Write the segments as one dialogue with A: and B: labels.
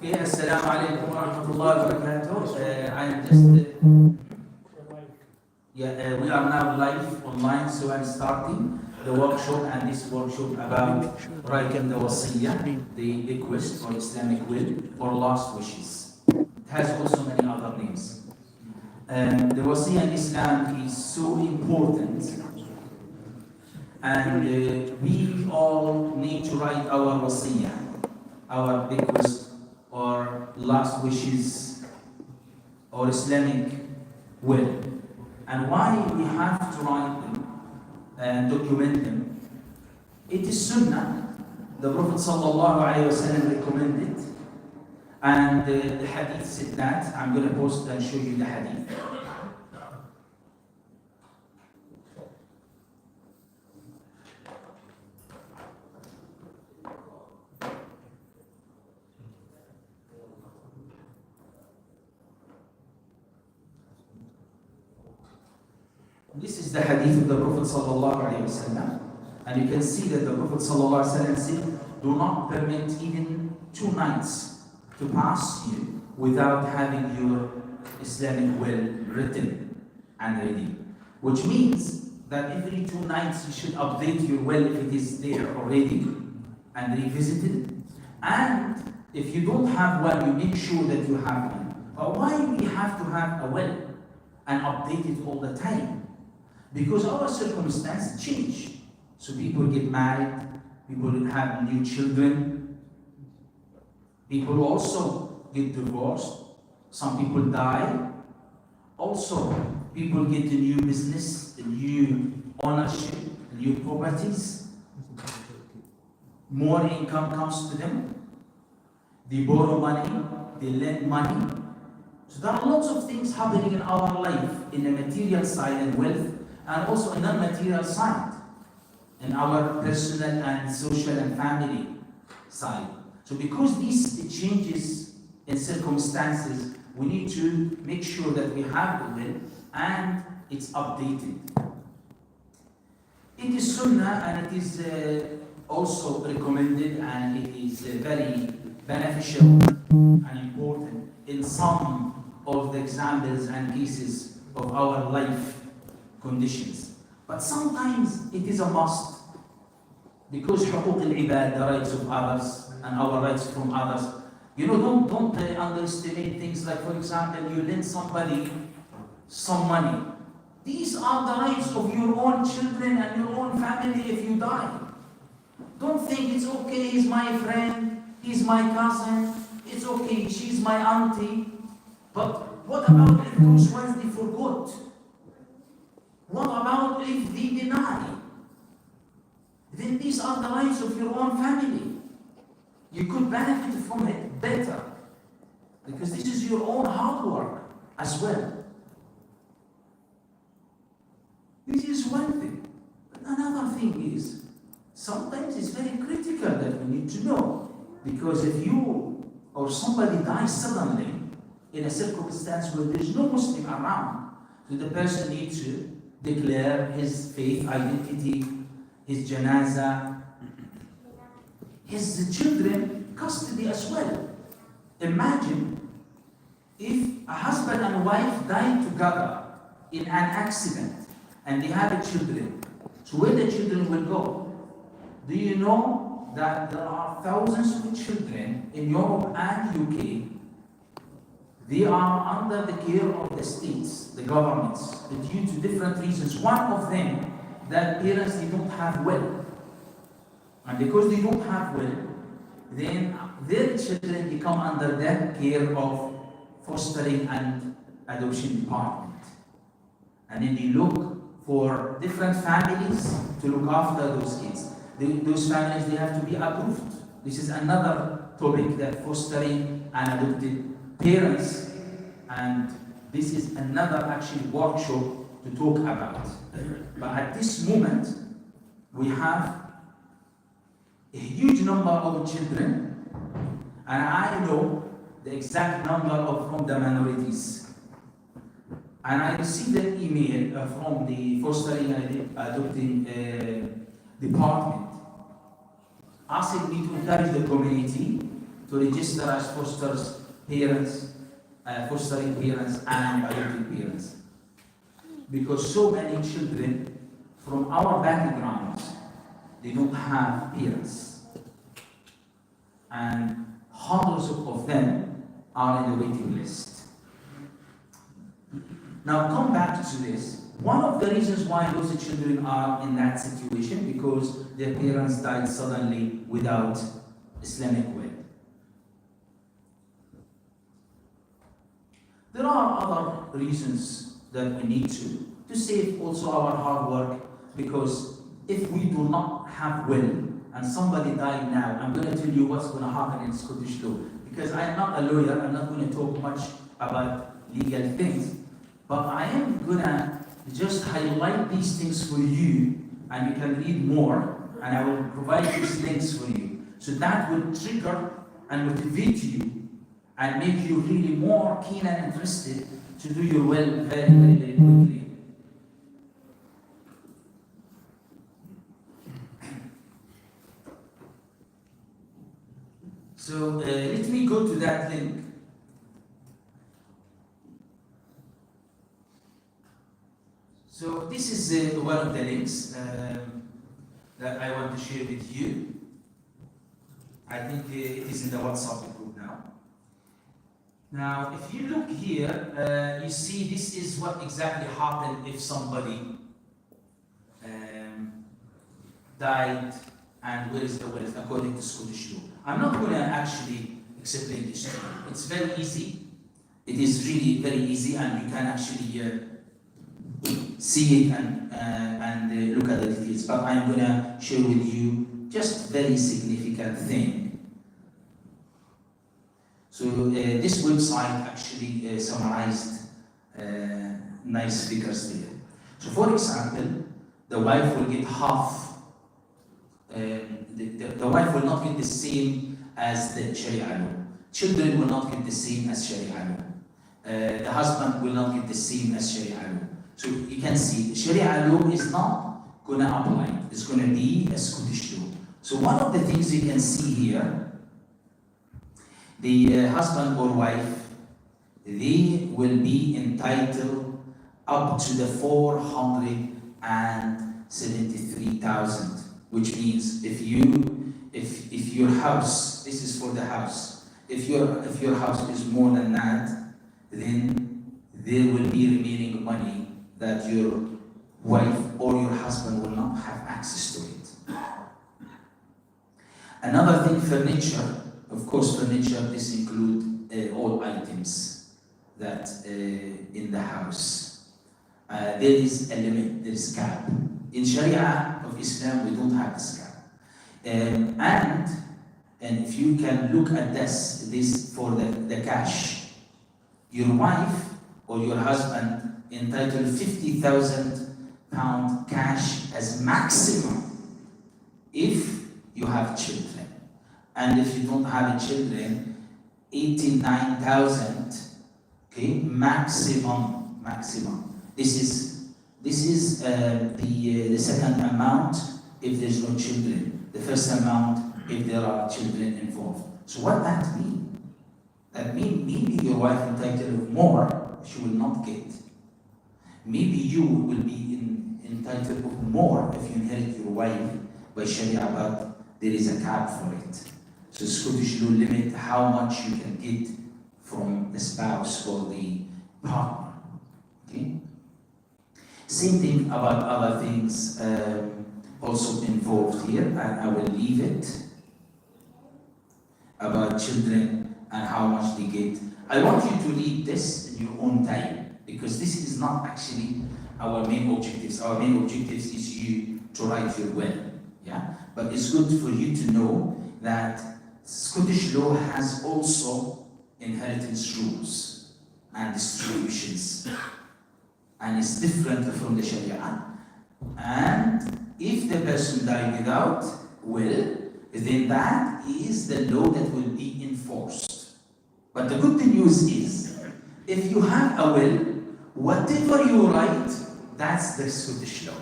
A: Okay, Assalamu alaikum wa rahmatullahi wa barakatuh. I am just, we are now live online, so I'm starting the workshop, and this workshop about writing the wasiyah, the bequest or Islamic will or last wishes. It has also many other names. The wasiyah in Islam is so important, and we all need to write our wasiyah, our bequest or last wishes or Islamic will. And why we have to write them and document them? It is sunnah. The Prophet ﷺ recommended, and the hadith said that. I'm going to post and show you the hadith. This is the hadith of the Prophet ﷺ, and you can see that the Prophet ﷺ said, do not permit even 2 nights to pass you without having your Islamic will written and ready. Which means that every 2 nights you should update your will if it is there already and revisit it. And if you don't have one, you make sure that you have one. But why we have to have a will and update it all the time? Because our circumstances change. So people get married, people have new children, people also get divorced, some people die. Also, people get a new business, a new ownership, new properties. More income comes to them. They borrow money, they lend money. So there are lots of things happening in our life, in the material side and wealth, and also a non-material side, in our personal and social and family side. So because these changes in circumstances, we need to make sure that we have the will and it's updated. It is sunnah, and it is also recommended, and it is very beneficial and important in some of the examples and cases of our life conditions. But sometimes it is a must, because حقوق العباد, the rights of others and our rights from others. You know, don't underestimate things like, for example, you lend somebody some money. These are the rights of your own children and your own family if you die. Don't think it's okay, he's my friend, he's my cousin, it's okay, she's my auntie. But what about if those ones they forgot? What about if they deny? Then these are the rights of your own family. You could benefit from it better, because this is your own hard work as well. This is one thing. But another thing is, sometimes it's very critical that we need to know, because if you or somebody dies suddenly in a circumstance where there is no Muslim around, so the person needs to declare his faith, identity, his janazah, his children, custody as well. Imagine if a husband and wife died together in an accident and they have children. So where the children will go? Do you know that there are thousands of children in Europe and UK? They are under the care of the states, the governments, due to different reasons. One of them, that parents, they don't have will. And because they don't have will, then their children become under the care of fostering and adoption department. And then they look for different families to look after those kids. Those families, they have to be approved. This is another topic, that fostering and adopted parents, and this is another actually workshop to talk about. But at this moment, we have a huge number of children, and I know the exact number from the minorities. And I received an email from the fostering and adopting department asking me to encourage the community to to register as fostering parents and adoptive parents. Because so many children from our backgrounds, they don't have parents. And hundreds of them are in the waiting list. Now come back to this. One of the reasons why those children are in that situation, because their parents died suddenly without Islamic will. There are other reasons that we need to save also our hard work, because if we do not have will and somebody died now, I'm going to tell you what's going to happen in Scottish law. Because I'm not a lawyer, I'm not going to talk much about legal things, but I am going to just highlight these things for you, and you can read more, and I will provide these links for you. So that will trigger and motivate you and make you really more keen and interested to do your will very, very, very quickly. So let me go to that link. So this is one of the links that I want to share with you. I think it is in the WhatsApp group now. Now, if you look here, you see this is what exactly happened if somebody died, and where is the wealth according to Scottish law. I'm not going to actually explain this to you. It's very easy. It is really very easy, and you can actually see it and look at the details. But I'm going to share with you just very significant thing. So this website actually summarized nice figures there. So for example, the wife will get half. The wife will not get the same as the Sharia law. Children will not get the same as Sharia law. The husband will not get the same as Sharia law. So you can see Sharia law is not going to apply. It's going to be a Scottish law. So one of the things you can see here, the husband or wife, they will be entitled up to the 473,000, which means if your house, this is for the house, if your house is more than that, then there will be remaining money that your wife or your husband will not have access to it. Another thing, furniture. Of course, furniture, this includes all items that in the house. There is a limit, there is cap. In Sharia of Islam, we don't have this cap. And if you can look at this for the cash, your wife or your husband entitled £50,000 cash as maximum if you have children. And if you don't have children, 89,000, okay, maximum. This is the second amount if there's no children. The first amount if there are children involved. So what that mean? That means maybe your wife entitled more, she will not get. Maybe you will be entitled of more if you inherit your wife by Sharia, but there is a cap for it. So Scottish law limit how much you can get from the spouse or the partner. Okay. Same thing about other things also involved here, and I will leave it about children and how much they get. I want you to read this in your own time, because this is not actually our main objectives. Our main objectives is you to write your will. Yeah, but it's good for you to know that Scottish law has also inheritance rules and distributions, and it's different from the Sharia. And if the person died without will, then that is the law that will be enforced. But the good news is, if you have a will, whatever you write, that's the Scottish law.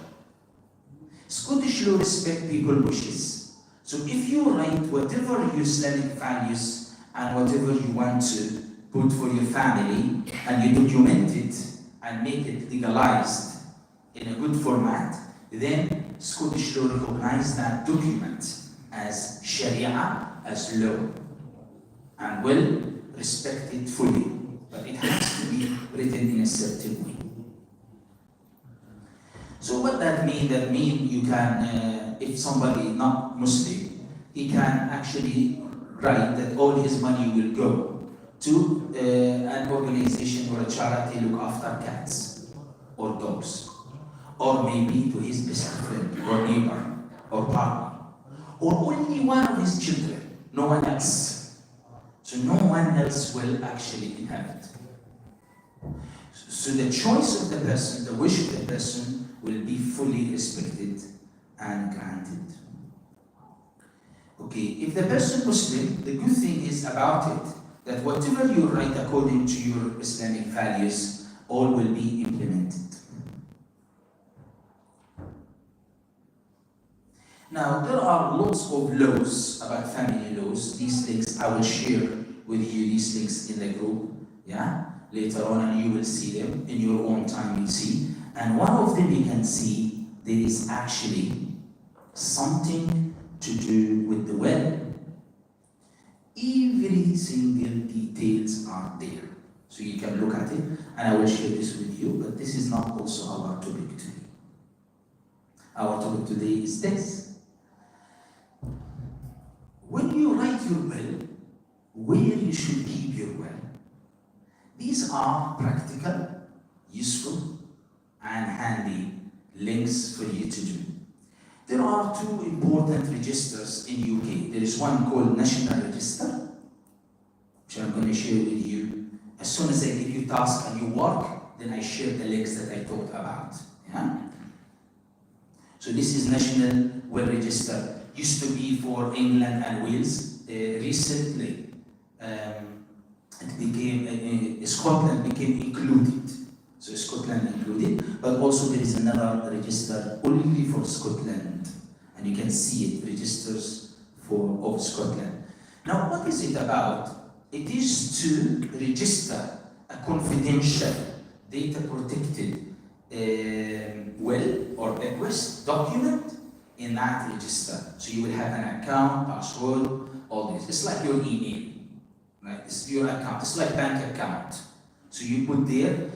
A: Scottish law respects people's wishes. So if you write whatever your Islamic values and whatever you want to put for your family, and you document it and make it legalized in a good format, then Scottish law recognizes that document as Sharia, as law, and will respect it fully. But it has to be written in a certain way. So what that mean? That mean you can, if somebody not Muslim, he can actually write that all his money will go to an organization or a charity look after cats or dogs, or maybe to his best friend or neighbor or partner, or only one of his children, no one else. So no one else will actually inherit. So the choice of the person, the wish of the person will be fully respected and granted. Okay, if the person Muslim, the good thing is about it that whatever you write according to your Islamic values, all will be implemented. Now, there are lots of laws about family laws. These links I will share with you, these links in the group, yeah? Later on, and you will see them in your own time, you'll see. And one of them you can see, there is actually something to do with the will. Every single details are there. So you can look at it, and I will share this with you, but this is not also our topic today. Our topic today is this. When you write your will, where you should keep your will. These are practical, useful, and handy links for you to do. There are two important registers in UK. There is one called National Register, which I'm going to share with you. As soon as I give you task and you work, then I share the links that I talked about. Yeah? So this is National Will Register. Used to be for England and Wales. Recently, it became Scotland became included. So Scotland included, but also there is another register only for Scotland, and you can see it, registers of Scotland. Now, what is it about? It is to register a confidential, data protected will or bequest document in that register. So you will have an account, password, all this. It's like your email, right? It's your account. It's like bank account. So you put there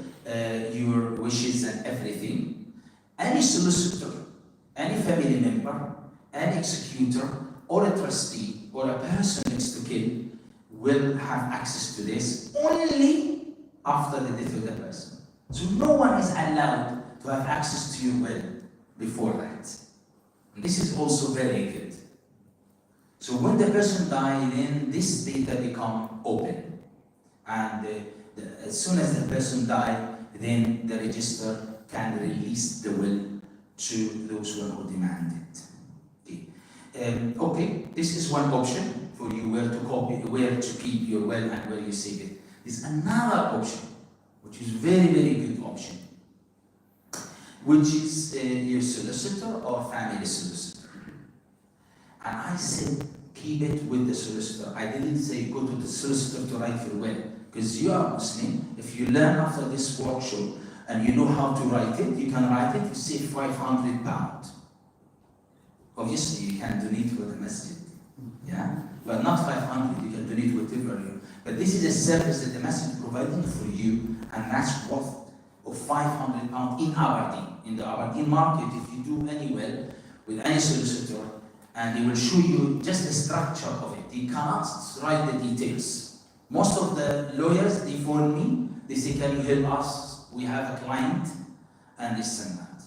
A: your wishes and everything. Any solicitor, any family member, an executor, or a trustee, or a person next to kin will have access to this only after the death of the person. So no one is allowed to have access to your will before that. And this is also very good. So when the person dies, then this data become open. And as soon as the person dies, then the register can release the will to those who demand it. Okay, this is one option for you where to copy, where to keep your will and where you save it. There's another option, which is very, very good option, which is your solicitor or family solicitor. And I said, keep it with the solicitor. I didn't say go to the solicitor to write your will, because you are Muslim. If you learn after this workshop and you know how to write it, you can write it, you save £500. Obviously, you can donate for the masjid, yeah? But not 500, you can donate whatever you. But this is a service that the masjid is providing for you, and that's worth of £500 in Aberdeen. In the Aberdeen market, if you do any will with any solicitor, and they will show you just the structure of it. They cannot write the details. Most of the lawyers, they phone me, they say, can you help us? We have a client, and this and that.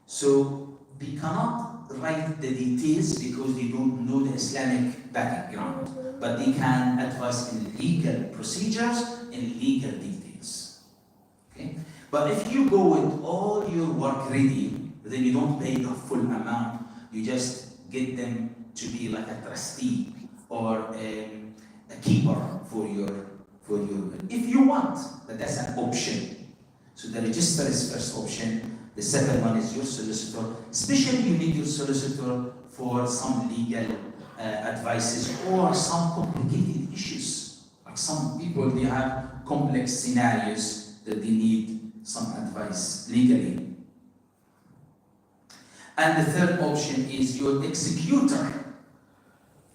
A: So they cannot write the details because they don't know the Islamic background, but they can advise in legal procedures, in legal details. Okay? But if you go with all your work ready, then you don't pay the full amount, you just get them to be like a trustee or a keeper for your will. If you want, but that's an option. So the register is first option. The second one is your solicitor. Especially you need your solicitor for some legal advices or some complicated issues. Some people, they have complex scenarios that they need some advice legally. And the third option is your executor.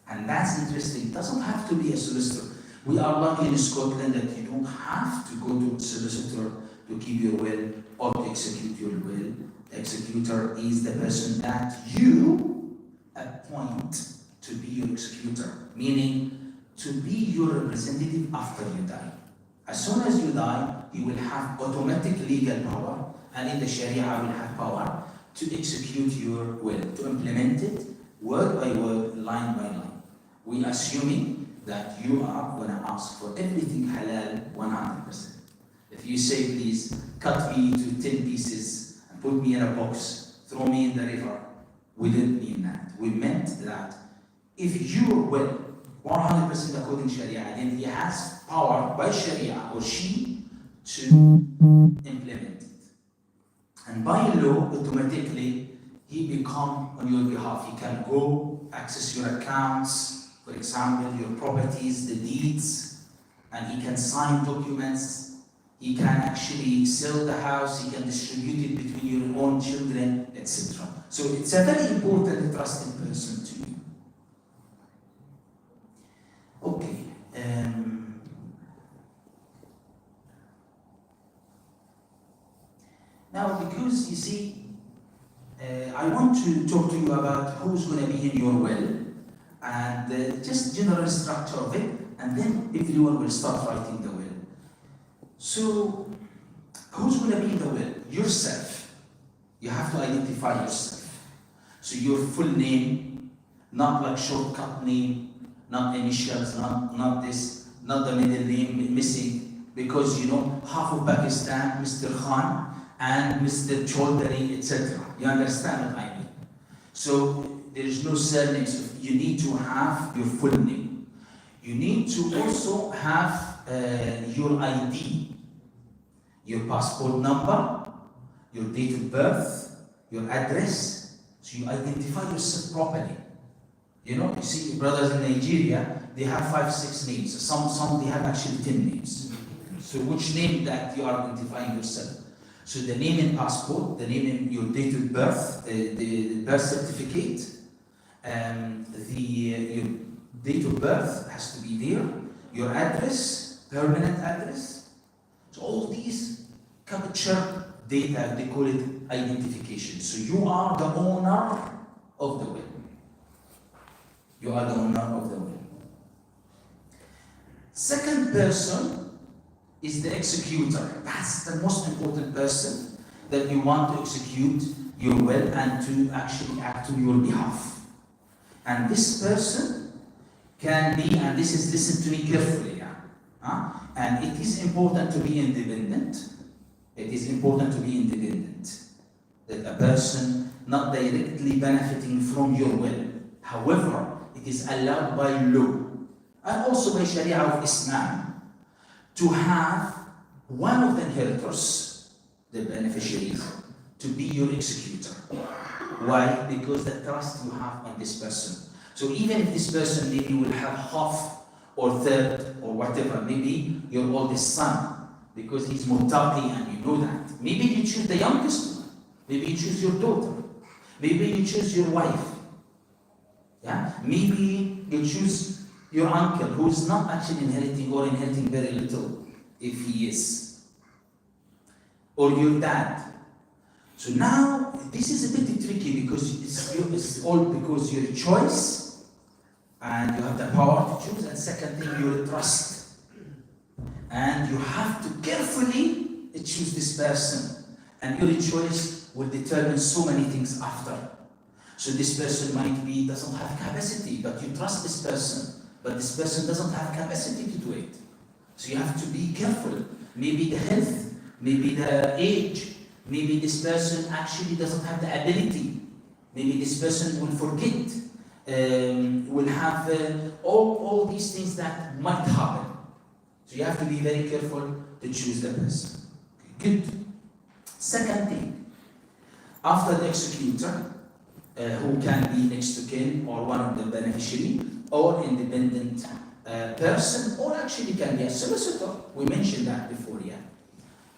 A: And that's interesting. It doesn't have to be a solicitor. We are lucky in Scotland that you don't have to go to a solicitor to keep your will or to execute your will. The executor is the person that you appoint to be your executor, meaning to be your representative after you die. As soon as you die, you will have automatic legal power, and in the Sharia will have power to execute your will, to implement it word by word, line by line. We assuming that you are going to ask for everything halal 100%. If you say, please cut me to 10 pieces and put me in a box, throw me in the river, we didn't mean that. We meant that if your will 100% according to Sharia, then he has power by Sharia or she to implement it. And by law, automatically, he become on your behalf. He can go access your accounts, for example, your properties, the deeds, and he can sign documents. He can actually sell the house. He can distribute it between your own children, etc. So it's a very important, trusted person to you. Okay. Now, because you see, I want to talk to you about who's going to be in your will and just general structure of it, and then everyone will start writing the will. So, who's going to be in the will? Yourself. You have to identify yourself. So your full name, not like shortcut name, not initials, not this, not the middle name missing, because you know half of Pakistan, Mr. Khan and Mr. Chaudhary, etc. You understand what I mean? So there is no surname. So you need to have your full name. You need to also have your ID, your passport number, your date of birth, your address, so you identify yourself properly. You know, you see brothers in Nigeria, they have 5, 6 names. Some they have actually 10 names. So which name that you are identifying yourself? So the name in passport, the name in your date of birth, the birth certificate, your date of birth has to be there, your address, permanent address. So all these capture data, they call it identification. So you are the owner of the will. You are the owner of the will. Second person is the executor. That's the most important person that you want to execute your will and to actually act on your behalf. And this person can be, and this is, listen to me carefully, and it is important to be independent. It is important to be independent. That a person not directly benefiting from your will. However, it is allowed by law and also by Sharia of Islam to have one of the inheritors, the beneficiaries, to be your executor. Why? Because the trust you have on this person. So even if this person maybe will have half or third or whatever, maybe your oldest son, because he's muttaqi and you know that. Maybe you choose the youngest one. Maybe you choose your daughter. Maybe you choose your wife. Yeah? Maybe you choose your uncle who is not actually inheriting or inheriting very little if he is. Or your dad. So now, this is a bit tricky because it's all because your choice and you have the power to choose, and second thing, your trust. And you have to carefully choose this person, and your choice will determine so many things after. So this person doesn't have capacity, but you trust this person, but this person doesn't have capacity to do it. So you have to be careful. Maybe the health, maybe the age, maybe this person actually doesn't have the ability. Maybe this person will forget, will have all these things that might happen. So you have to be very careful to choose the person. Okay, good. Second thing, after the executor, who can be next to kin or one of the beneficiary or independent person or actually can be a solicitor. We mentioned that before, yeah.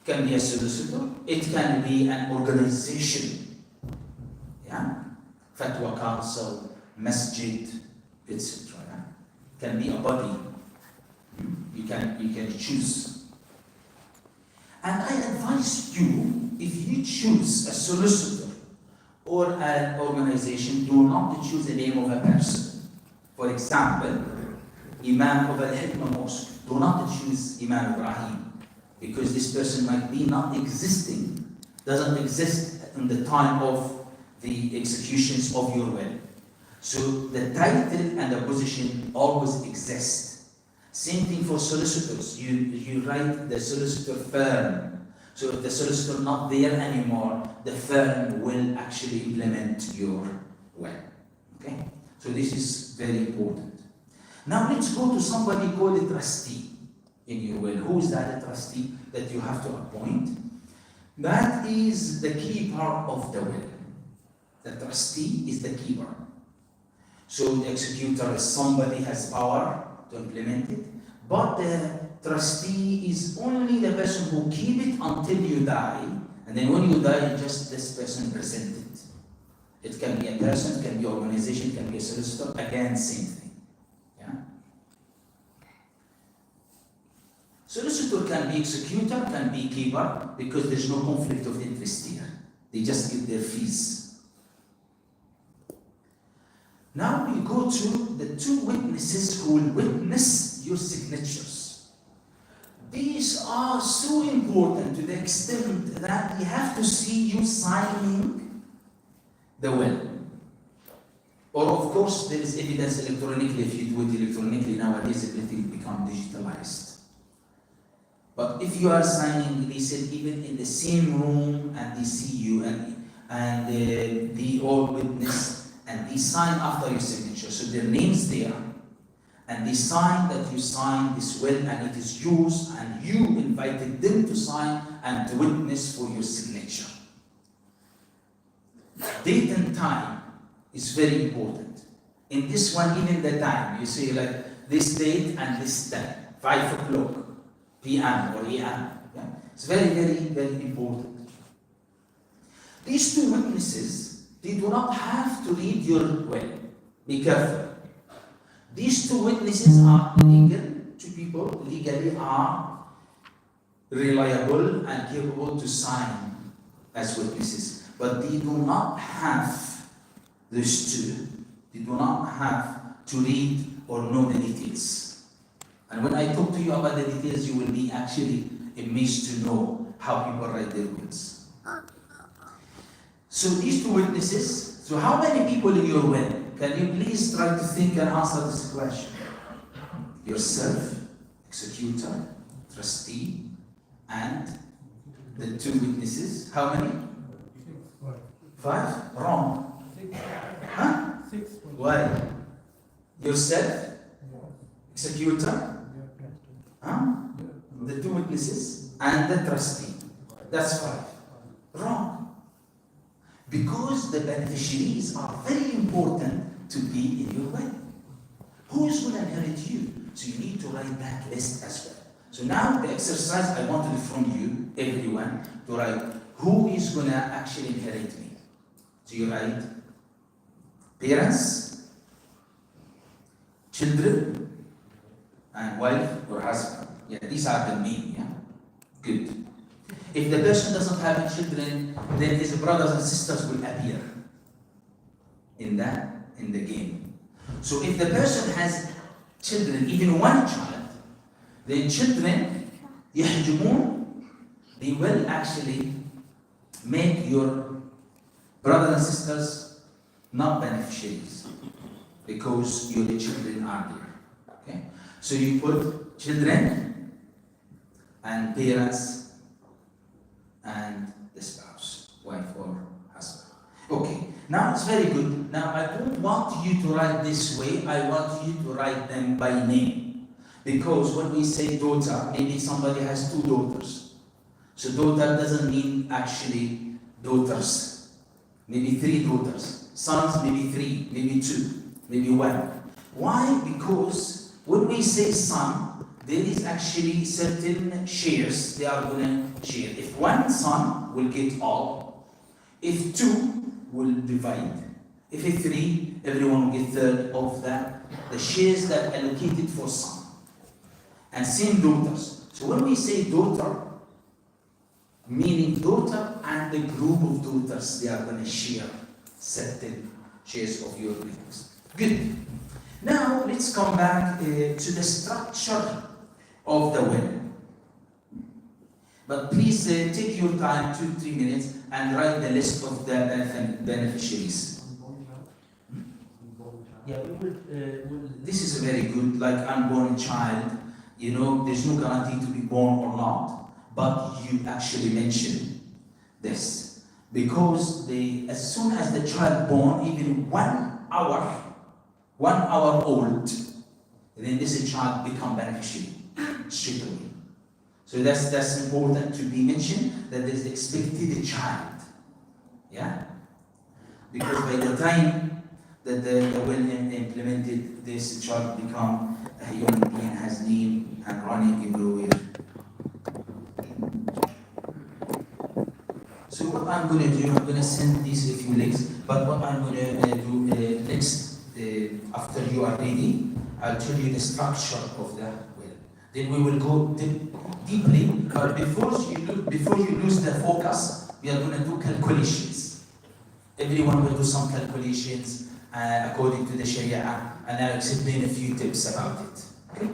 A: Can be a solicitor. It can be an organization. Yeah. Fatwa council, masjid, etc. Yeah? Can be a body. You can choose. And I advise you, if you choose a solicitor or an organization, do not choose the name of a person. For example, Imam of Al-Hikmah Mosque. Do not choose Imam Ibrahim, because this person might be not existing, doesn't exist in the time of the executions of your will. So the title and the position always exist. Same thing for solicitors. You write the solicitor firm. So if the solicitor not there anymore, the firm will actually implement your will. Okay? So this is very important. Now let's go to somebody called a trustee in your will. Who is that trustee that you have to appoint? That is the keeper of the will. The trustee is the keeper. So the executor is somebody has power to implement it, but the trustee is only the person who keep it until you die, and then when you die, just this person present it. It can be a person, it can be an organization, it can be a solicitor, again, same thing. Yeah? Solicitor can be executor, can be keeper, because there's no conflict of interest here. They just give their fees. Now we go to the two witnesses who will witness your signatures. These are so important to the extent that we have to see you signing the will. Or of course, there is evidence electronically. If you do it electronically nowadays, everything will become digitalized. But if you are signing, they said even in the same room and they see you and they all witness and they sign after your signature. So their name's there and they sign that you signed this will and it is yours and you invited them to sign and to witness for your signature. Date and time is very important. In this one, even the time, you say like this date and this time, 5 o'clock p.m. or a.m. Yeah? It's very, very, very important. These two witnesses, they do not have to read your will. Be careful. These two witnesses are legal to people, legally are reliable and capable to sign as witnesses. But they do not have these two. They do not have to read or know the details. And when I talk to you about the details, you will be actually amazed to know how people write their wills. So these two witnesses, so how many people in your will? Can you please try to think and answer this question? Yourself, executor, trustee, and the two witnesses. How many? 5? Wrong.
B: 6.
A: Huh?
B: 6.
A: Why? Yourself, executor, huh? The two witnesses, and the trustee. That's 5. Wrong. Because the beneficiaries are very important to be in your will. Who is going to inherit you? So you need to write that list as well. So now the exercise I wanted from you, everyone, to write who is going to actually inherit me. So you write parents, children, and wife or husband. Yeah, these are the main, yeah? Good. If the person doesn't have children, then his brothers and sisters will appear in the game. So if the person has children, even one child, then children, يحجبون, they will actually make your brothers and sisters not beneficiaries because your children are there. Okay? So you put children and parents and the spouse, wife or husband. Okay, now it's very good. Now I don't want you to write this way, I want you to write them by name. Because when we say daughter, maybe somebody has 2 daughters. So daughter doesn't mean actually daughters. Maybe 3 daughters. Sons, maybe 3, maybe 2, maybe 1. Why? Because when we say son, there is actually certain shares they are going to share. If one son will get all, if two will divide, if it's three, everyone will get third of the shares that allocated for son. And same daughters. So when we say daughter, meaning daughter and the group of daughters, they are going to share certain shares of your earnings. Good. Now let's come back to the structure of the will. But please take your time, 2-3 minutes, and write the list of the beneficiaries. Yeah, this is very good, like unborn child. There's no guarantee to be born or not, but you actually mention this. Because as soon as the child born, even 1 hour old, then this child become beneficiary straight away. So that's important to be mentioned, that there's expected child. Yeah? Because by the time that the will implemented, this child become a human being, has name and running everywhere. So what I'm going to do, I'm going to send these a few links, but what I'm going to do next, after you are ready, I'll tell you the structure of the will. Then we will go deeply, but before you lose the focus, we are going to do calculations. Everyone will do some calculations according to the Sharia, and I'll explain a few tips about it. Okay?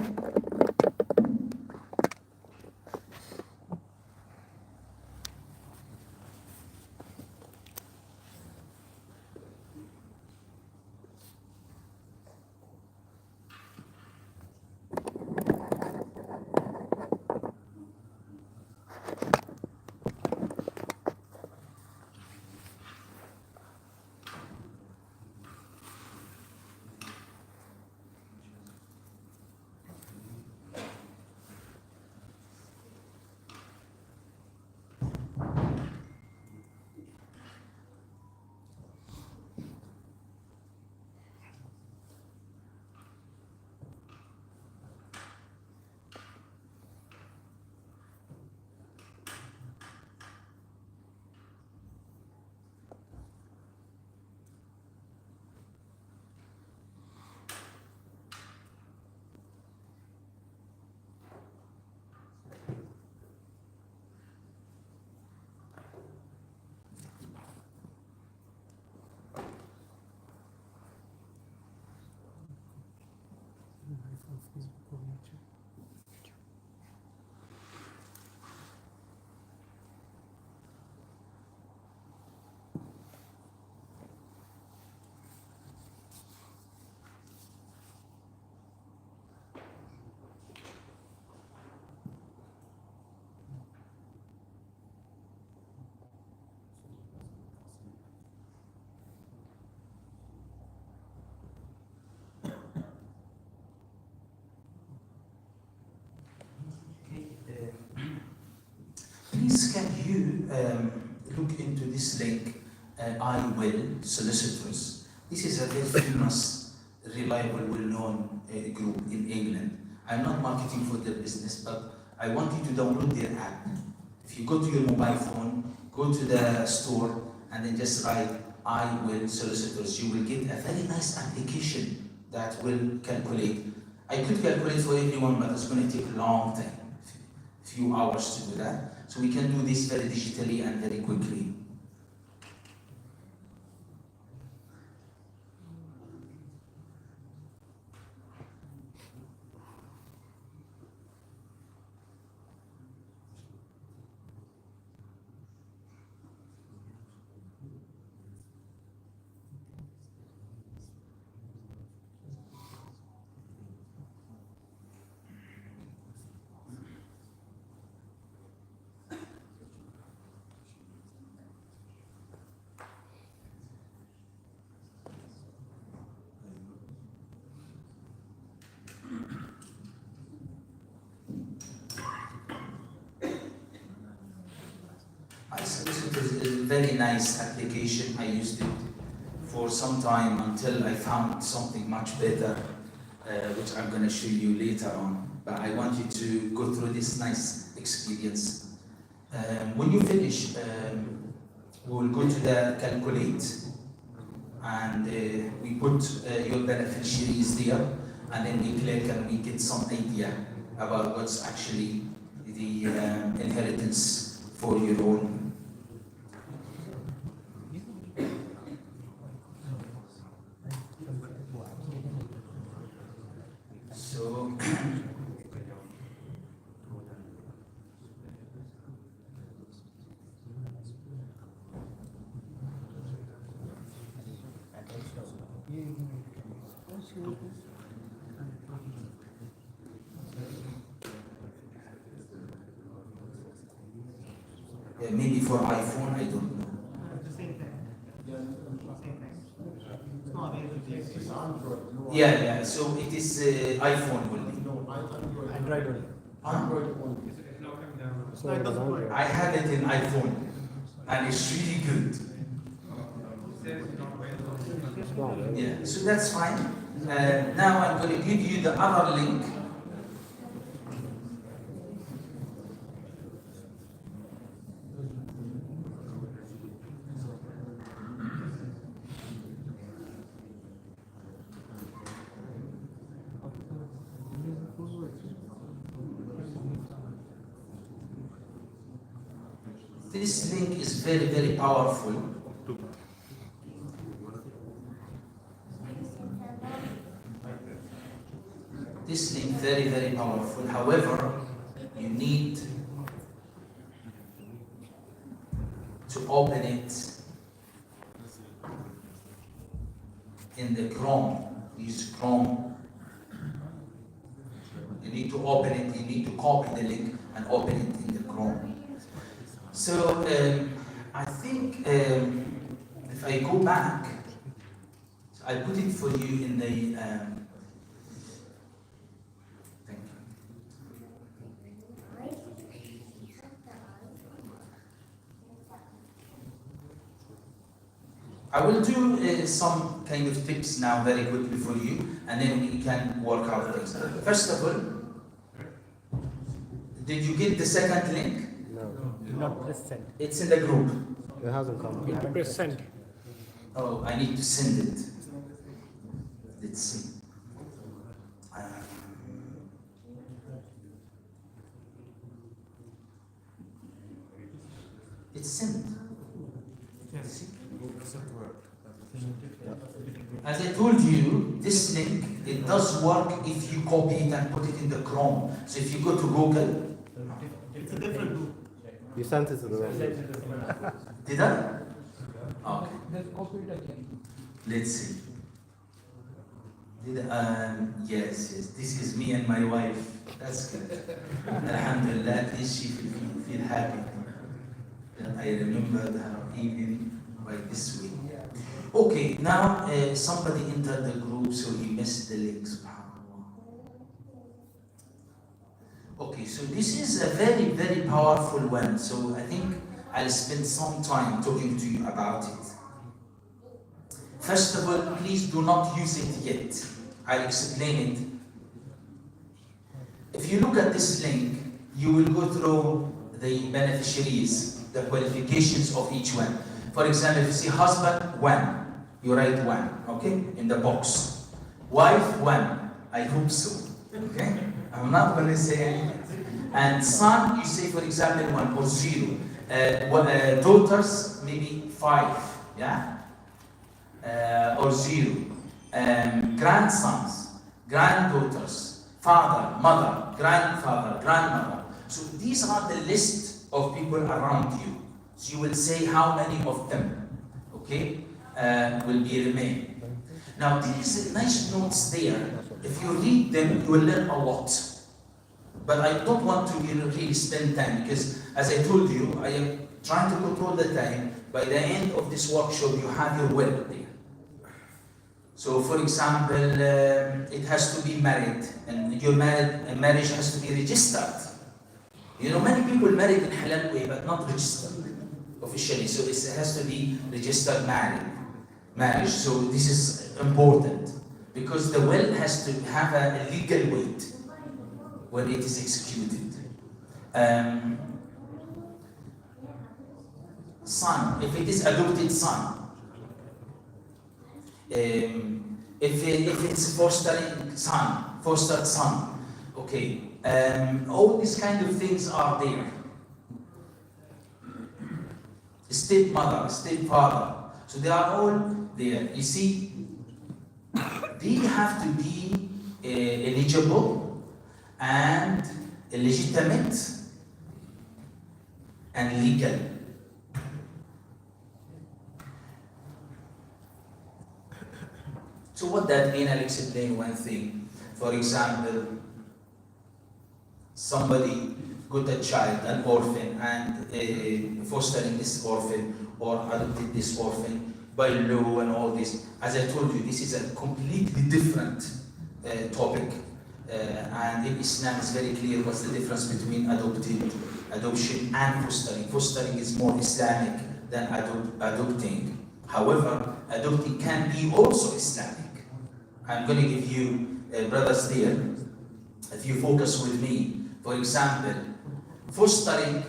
A: Please can you look into this link, I Will Solicitors. This is a very famous, reliable, well-known group in England. I'm not marketing for their business, but I want you to download their app. If you go to your mobile phone, go to the store, and then just write I Will Solicitors, you will get a very nice application that will calculate. I could calculate for everyone, but it's going to take a long time, a few hours to do that. So we can do this very digitally and very quickly. It is a very nice application. I used it for some time until I found something much better. which I'm going to show you later on. But I want you to go through this nice experience. When you finish, we will go to the calculate, and we put your beneficiaries there, and then we click and we get some idea about what's actually the inheritance for your own. So maybe for iPhone, I don't know.
B: It's the same thing. It's not available.
A: Yeah. So it is iPhone only.
C: No,
B: Android only.
C: Android only.
B: So it doesn't work.
A: I have it in iPhone, and it's really good. Yeah, so that's fine. Now I'm going to give you the other link. This link is very, very powerful. This link very, very powerful. However, you need to open it in the Chrome. Use Chrome. You need to open it. You need to copy the link and open it in the Chrome. So I think if I go back, so I put it for you in the. Thank you. I will do some kind of tips now very quickly for you, and then we can work out things. First of all, did you get the second link?
B: Not press send.
A: It's in the group.
C: It hasn't come.
B: You have to press send.
A: Oh, I need to send it. Let's see. It's sent.
B: Yes.
A: As I told you, this link, it does work if you copy it and put it in the Chrome. So if you go to Google,
B: It's a different group.
C: You sent it to the wrong.
A: did I? Okay. Let's see. Yes. This is me and my wife. That's good. Alhamdulillah, at least she feel happy. I remembered her even by this way. Okay, now somebody entered the group, so he missed the link. Subhanallah. Okay, so this is a very, very powerful one. So I think I'll spend some time talking to you about it. First of all, please do not use it yet. I'll explain it. If you look at this link, you will go through the beneficiaries, the qualifications of each one. For example, if you see husband, 1, you write 1, okay, in the box. Wife, 1, I hope so, okay? I'm not going to say anything. And son, you say, for example, 1 or 0. Daughters, maybe 5, yeah? Or 0. Grandsons, granddaughters, father, mother, grandfather, grandmother. So these are the list of people around you. So you will say how many of them, okay, will be remain. Now these nice notes there, if you read them, you will learn a lot. But I don't want to really spend time because, as I told you, I am trying to control the time. By the end of this workshop, you have your will there. So, for example, it has to be married, and your marriage has to be registered. You know, many people married in halal way, but not registered officially. So it has to be registered marriage. So this is important. because the will has to have a legal weight when it is executed. Son, if it is adopted son, if it's fostered son, okay, all these kind of things are there. Stepmother, stepfather, so they are all there. You see, they have to be eligible and legitimate and legal. So what that means, I'll explain one thing. For example, somebody got a child, an orphan, and fostering this orphan or adopted this orphan by law and all this. As I told you, this is a completely different topic. And in Islam it's very clear what's the difference between adoption and fostering. Fostering is more Islamic than adopting. However, adopting can be also Islamic. I'm going to give you, brothers there, if you focus with me, for example, fostering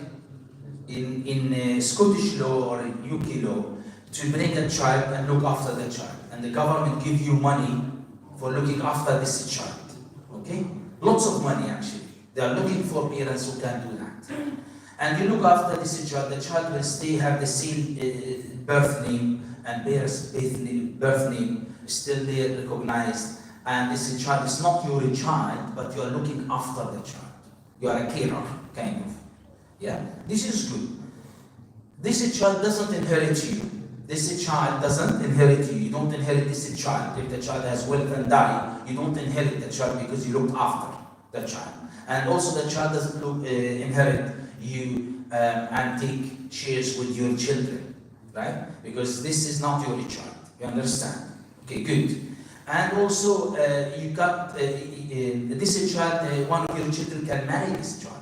A: in Scottish law or in UK law, to bring a child and look after the child. And the government give you money for looking after this child. Okay? Lots of money actually. They are looking for parents who can do that. And you look after this child, the child will stay, have the same birth name and parents' birth name, still there recognized. And this child is not your child, but you are looking after the child. You are a carer, kind of. Yeah? This is good. This child doesn't inherit you. This child doesn't inherit you. You don't inherit this child. If the child has wealth and die, you don't inherit the child because you looked after the child. And also the child doesn't inherit you and take shares with your children, right? Because this is not your child. You understand? Okay, good. And also you got this child, one of your children can marry this child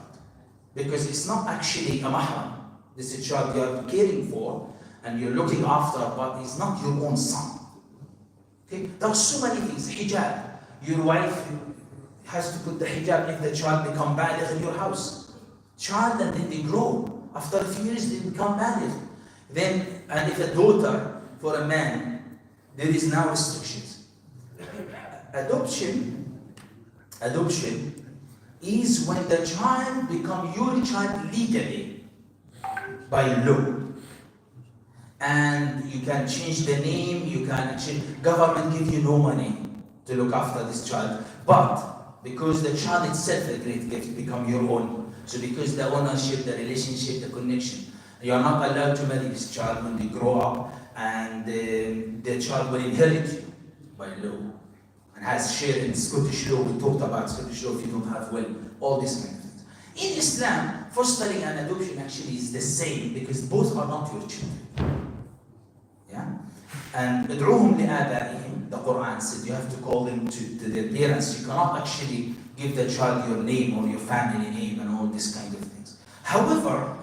A: because it's not actually a mahram. This is a child you are caring for and you're looking after, but it's not your own son. Okay? There are so many things. Hijab. Your wife has to put the hijab if the child become baligh in your house. Child, and then they grow. After a few years, they become baligh. Then, and if a daughter for a man, there is now restrictions. Adoption is when the child become your child legally by law. And you can change the name, you can change, government give you no money to look after this child, but because the child itself is a great gift, become your own. So because the ownership, the relationship, the connection, you are not allowed to marry this child when they grow up, and the child will inherit you by law and has share in Scottish law. We talked about Scottish law if you don't have will, all these kind of things. In Islam, fostering and adoption actually is the same because both are not your children. Yeah? And ادعوهم لآبائهم, the Quran said you have to call them to their parents. You cannot actually give the child your name or your family name and all these kind of things. However,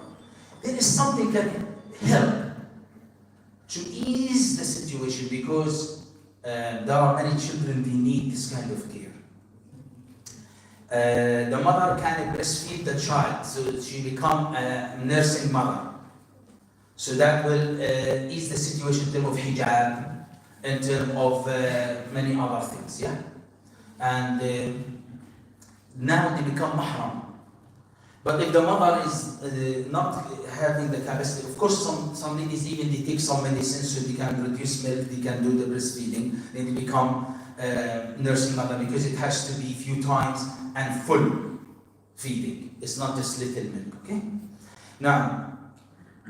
A: there is something that can help to ease the situation because there are many children who need this kind of care. The mother can breastfeed the child, so she become a nursing mother. So that will ease the situation in terms of hijab, in terms of many other things, yeah? And now they become mahram. But if the mother is not having the capacity, of course some ladies even they take some medicine so they can produce milk, they can do the breastfeeding, then they become nursing mother because it has to be few times and full feeding. It's not just little milk, okay? Now,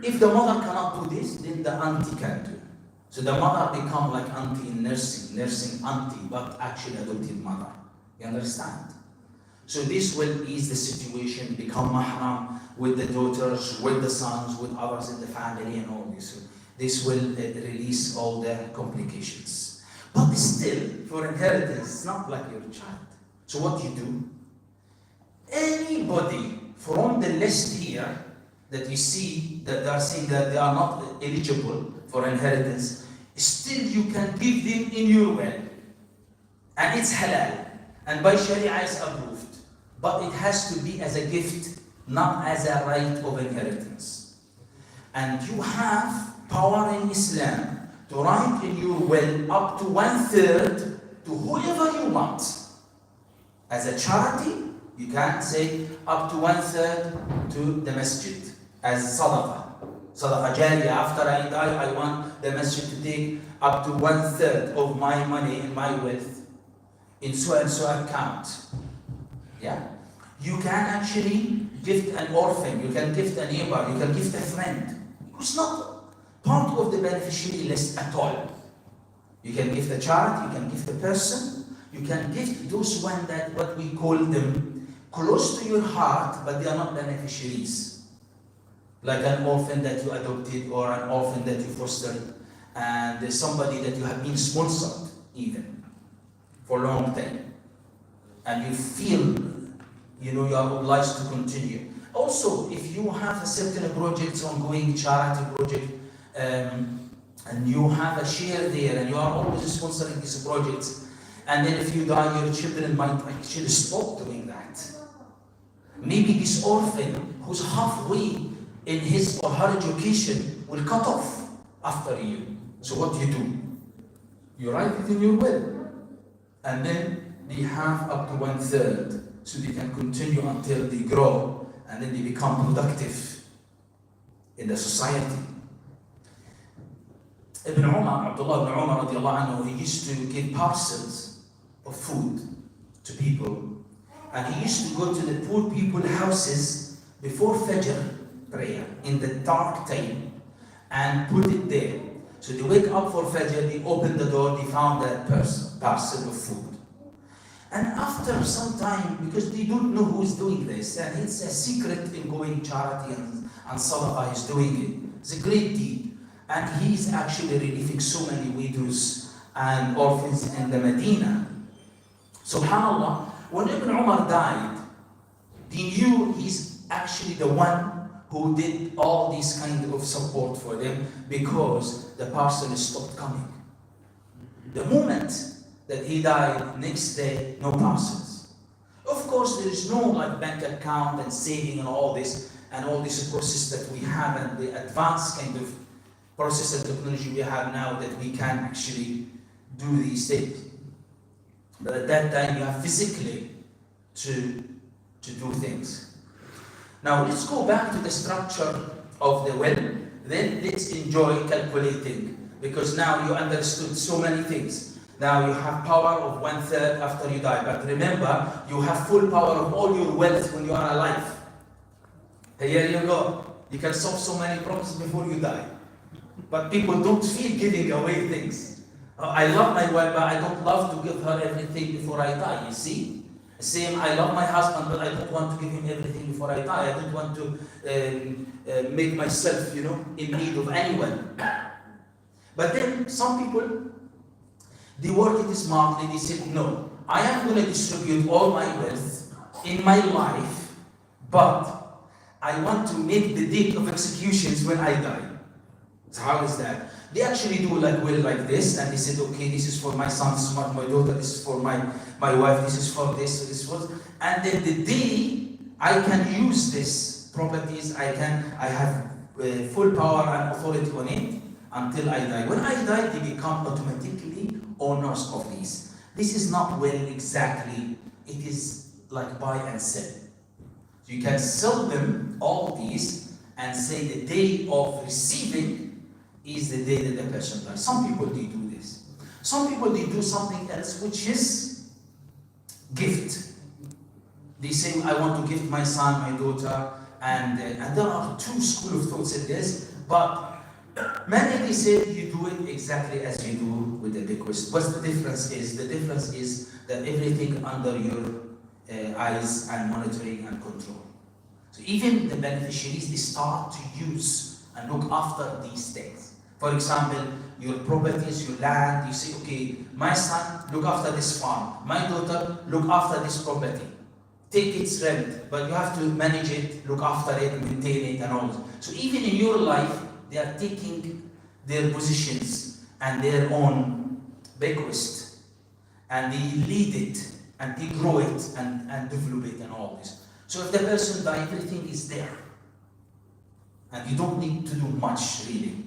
A: if the mother cannot do this, then the auntie can do. So the mother become like auntie in nursing auntie, but actually adopted mother. You understand? So this will ease the situation, become mahram with the daughters, with the sons, with others in the family and all this. So this will release all the complications. But still, for inheritance, it's not like your child. So what you do? Anybody from the list here that you see that they are saying that they are not eligible for inheritance, still you can give them in your will. and it's halal, and by Sharia is approved, but it has to be as a gift, not as a right of inheritance. And you have power in Islam to write in your will up to 1/3 to whoever you want. As a charity, you can say up to 1/3 to the masjid as sadaqah. Sadaqah jariyah. After I die, I want the masjid to take up to 1/3 of my money and my wealth in so and so account. Yeah? You can actually gift an orphan, you can gift a neighbor, you can gift a friend. It's not part of the beneficiary list at all. You can gift a child, you can gift a person, you can gift those ones that what we call them close to your heart, but they are not beneficiaries. Like an orphan that you adopted or an orphan that you fostered, and there's somebody that you have been sponsored even for a long time. And you feel, you are obliged to continue. Also, if you have a certain project, ongoing charity project, and you have a share there, and you are always sponsoring these projects, and then if you die, your children might actually stop doing that. Maybe this orphan who's halfway in his or her education will cut off after you. So what do? You write it in your will, and then they have up to 1/3, so they can continue until they grow, and then they become productive in the society. Abdullah ibn Umar radiallahu anhu, he used to give parcels of food to people, and he used to go to the poor people's houses before Fajr prayer in the dark time and put it there. So they wake up for Fajr, they open the door, they found that parcel of food. And after some time, because they don't know who is doing this, and it's a secret in going charity and sadaqah, is doing it. It's a great deed. And he's actually relieving so many widows and orphans in the Medina. Subhanallah, when Ibn Umar died, they knew he's actually the one who did all this kind of support for them, because the parcel stopped coming. The moment that he died, next day, no parcels. Of course, there is no like bank account and saving and all this process that we have, and the advanced kind of process and technology we have now that we can actually do these things. But at that time, you have physically to do things. Now let's go back to the structure of the will. Then let's enjoy calculating, because now you understood so many things. Now you have power of 1/3 after you die. But remember, you have full power of all your wealth when you are alive. Here you go. You can solve so many problems before you die. But people don't feel giving away things. I love my wife, but I don't love to give her everything before I die, you see? Same, I love my husband, but I don't want to give him everything before I die. I don't want to make myself, in need of anyone. But then some people, they work it smartly. They said, no, I am going to distribute all my wealth in my life, but I want to make the date of executions when I die. So how is that? They actually do will like this, and they said, okay, this is for my son, this is for my daughter, this is for my wife, this is for this is for, and then the day I can use this properties, I have full power and authority on it until I die. When I die, they become automatically owners of these. This is not will exactly, it is like buy and sell. So you can sell them all these and say the day of receiving is the day that the person dies. Some people, they do this. Some people, they do something else, which is gift. They say, I want to gift my son, my daughter, and there are two schools of thoughts in this, but many, they say you do it exactly as you do with the bequest. What's the difference is? The difference is that everything under your eyes and monitoring and control. So even the beneficiaries, they start to use and look after these things. For example, your properties, your land, you say, okay, my son, look after this farm. My daughter, look after this property. Take its rent, but you have to manage it, look after it, maintain it, and all that. So even in your life, they are taking their positions and their own bequest. and they lead it, and they grow it, and develop it, and all this. So if the person dies, everything is there. And you don't need to do much, really.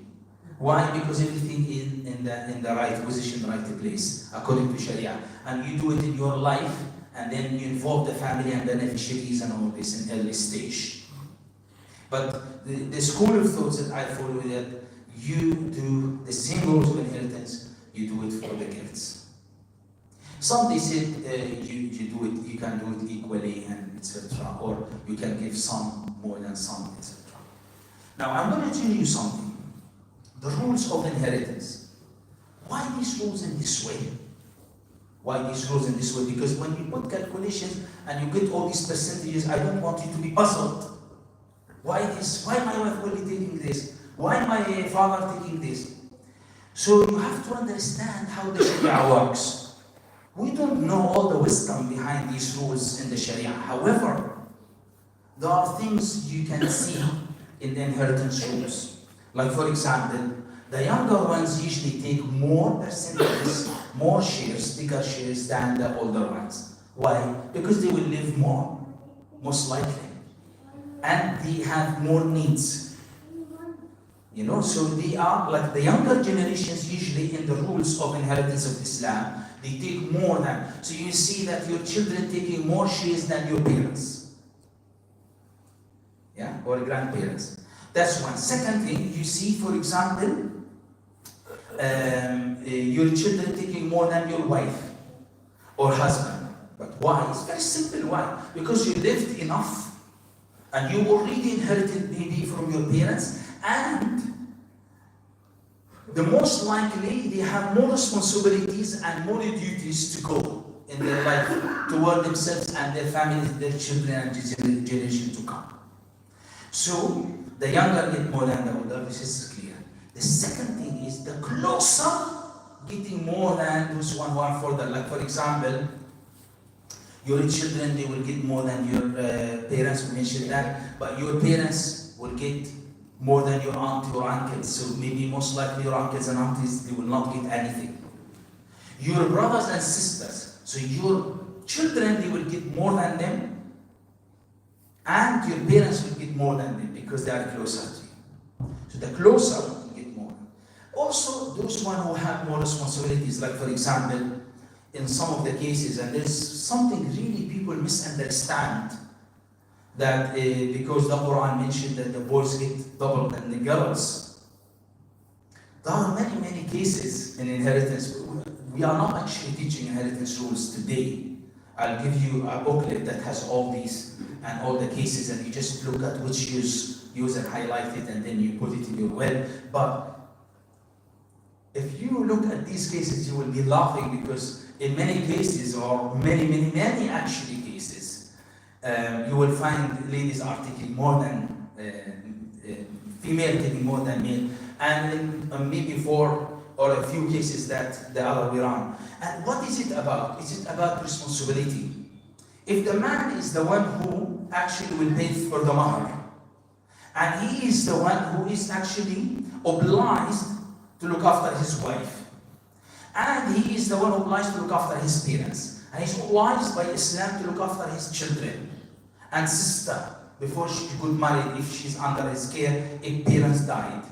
A: Why? Because everything is in the right position, right place, according to Sharia. And you do it in your life, and then you involve the family and beneficiaries and all this in early stage. But the school of thoughts that I follow is that you do the same rules of inheritance, you do it for the kids. Some they said you do it, you can do it equally and etc. Or you can give some more than some, etc. Now I'm going to tell you something. The rules of inheritance. Why these rules in this way? Why these rules in this way? Because when you put calculations and you get all these percentages, I don't want you to be puzzled. Why this? Why my wife only taking this? Why my father taking this? So you have to understand how the Sharia works. We don't know all the wisdom behind these rules in the Sharia. However, there are things you can see in the inheritance rules. Like for example, the younger ones usually take more percentages, more shares, bigger shares than the older ones. Why? Because they will live more, most likely. And they have more needs. You know, so they are like the younger generations usually in the rules of inheritance of Islam, they take more than. So you see that your children taking more shares than your parents. Yeah, or grandparents. That's one. Second thing, you see, for example, your children taking more than your wife or husband. But why? It's very simple. Why? Because you lived enough and you already inherited maybe from your parents, and the most likely they have more responsibilities and more duties to go in their life toward themselves and their families, their children and generation to come. So the younger get more than the older, this is clear. The second thing is the closer getting more than those one who are further. Like for example, your children, they will get more than your parents, we mentioned that, but your parents will get more than your aunt or uncles. So maybe most likely your uncles and aunties, they will not get anything. Your brothers and sisters, so your children, they will get more than them, and your parents will get more than them because they are closer to you. So the closer, you get more. Also, those one who have more responsibilities, like for example, in some of the cases, and there's something really people misunderstand, that because the Quran mentioned that the boys get double than the girls. There are many, many cases in inheritance. We are not actually teaching inheritance rules today. I'll give you a booklet that has all these and all the cases, and you just look at which user highlighted, and then you put it in your web. But if you look at these cases, you will be laughing, because in many cases, or many actually cases, you will find ladies are taking more than female taking more than male, and maybe 4 or a few cases that the other way around. And what is it about? Is it about responsibility? If the man is the one who actually will pay for the mahar, and he is the one who is actually obliged to look after his wife, and he is the one obliged to look after his parents, and he's obliged by Islam to look after his children and sister before she could marry if she's under his care, if parents died.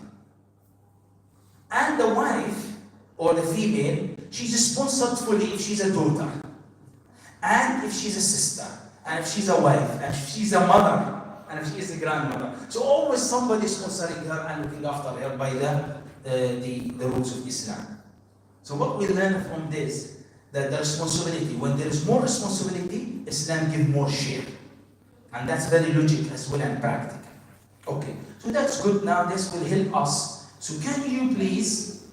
A: And the wife, or the female, she's sponsored fully if she's a daughter, and if she's a sister, and if she's a wife, and if she's a mother, and if she is a grandmother. So always somebody is sponsoring her and looking after her by the rules of Islam. So what we learn from this, that the responsibility, when there is more responsibility, Islam gives more share. And that's very logical as well and practical. Okay, so that's good. Now this will help us. So can you please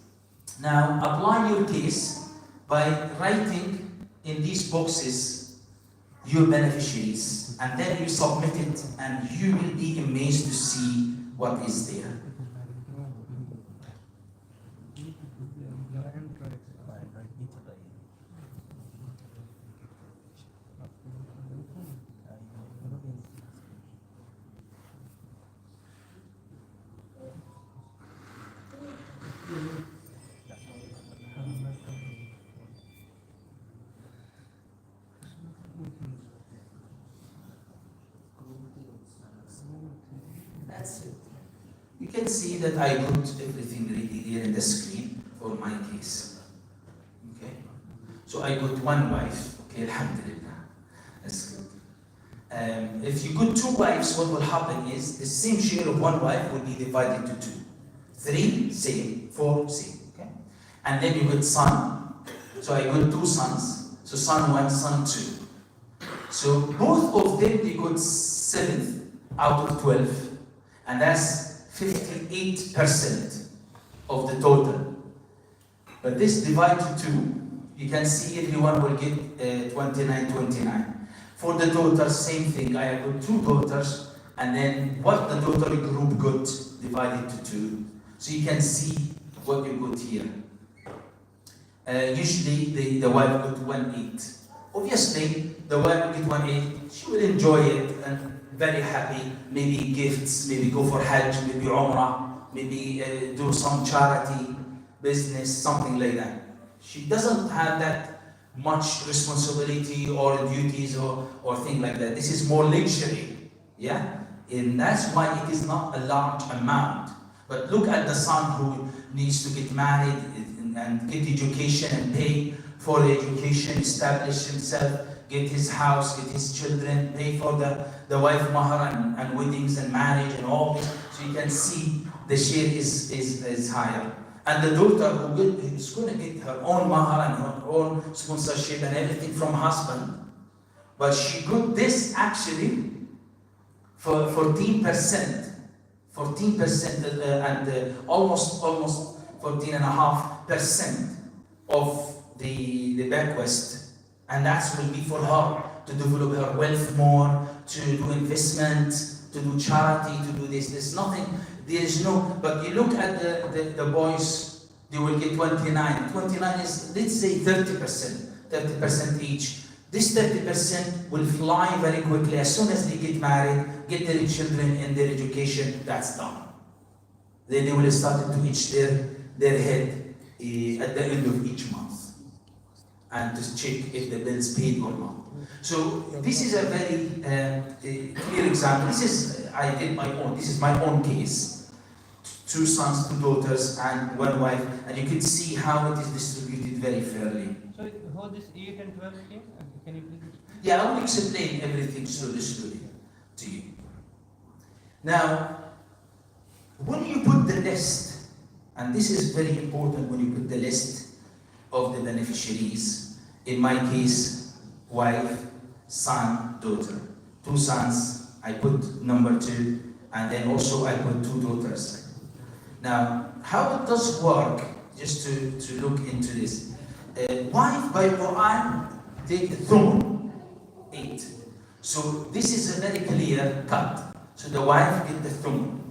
A: now apply your case by writing in these boxes your beneficiaries, and then you submit it, and you will be amazed to see what is there. That's it. You can see that I put everything ready here in the screen for my case. Okay? So I got one wife. Okay, alhamdulillah. That's good. If you got two wives, what will happen is the same share of one wife will be divided to two. 3, same. 4, same. Okay? And then you got son. So I got two sons. So son 1, son 2. So both of them, they got 7th out of 12. And that's 58% of the total. But this divided to 2, you can see everyone will get 29. For the daughters, same thing. I have got 2 daughters, and then what the daughter group got divided to 2. So you can see what you got here. Usually the wife got 1/8. Obviously, the wife will get 1/8. She will enjoy it and very happy. Maybe gifts, maybe go for Hajj, maybe Umrah, maybe do some charity, business, something like that. She doesn't have that much responsibility or duties or thing like that. This is more luxury, yeah? And that's why it is not a large amount. But look at the son who needs to get married and get education and pay for the education, establish himself, get his house, get his children, pay for the wife mahar and weddings and marriage and all this. So you can see the share is higher. And the daughter who is going to get her own mahar and her own sponsorship and everything from husband, but she got this actually for 14%, and almost 14.5% of the bequest, and that will be for her to develop her wealth more, to do investment, to do charity, to do this. There's nothing. There is no, but you look at the boys, they will get 29. 29 is, let's say 30% each. This 30% will fly very quickly. As soon as they get married, get their children and their education, that's done. Then they will start to itch their head at the end of each month and to check if the bill's paid or not. So this is a very clear example. I did my own. This is my own case. 2 sons, 2 daughters, and 1 wife, and you can see how it is distributed very fairly.
D: So how this 8 and 12 came? Can you please?
A: Yeah, I will explain everything slowly to you. Now, when you put the list, and this is very important when you put the list of the beneficiaries, in my case, wife, son, daughter. 2 sons, I put number 2, and then also I put 2 daughters. Now, how it does work, just to look into this. Wife by Quran, take the thumb, 8. So this is a very clear cut. So the wife get the thumb.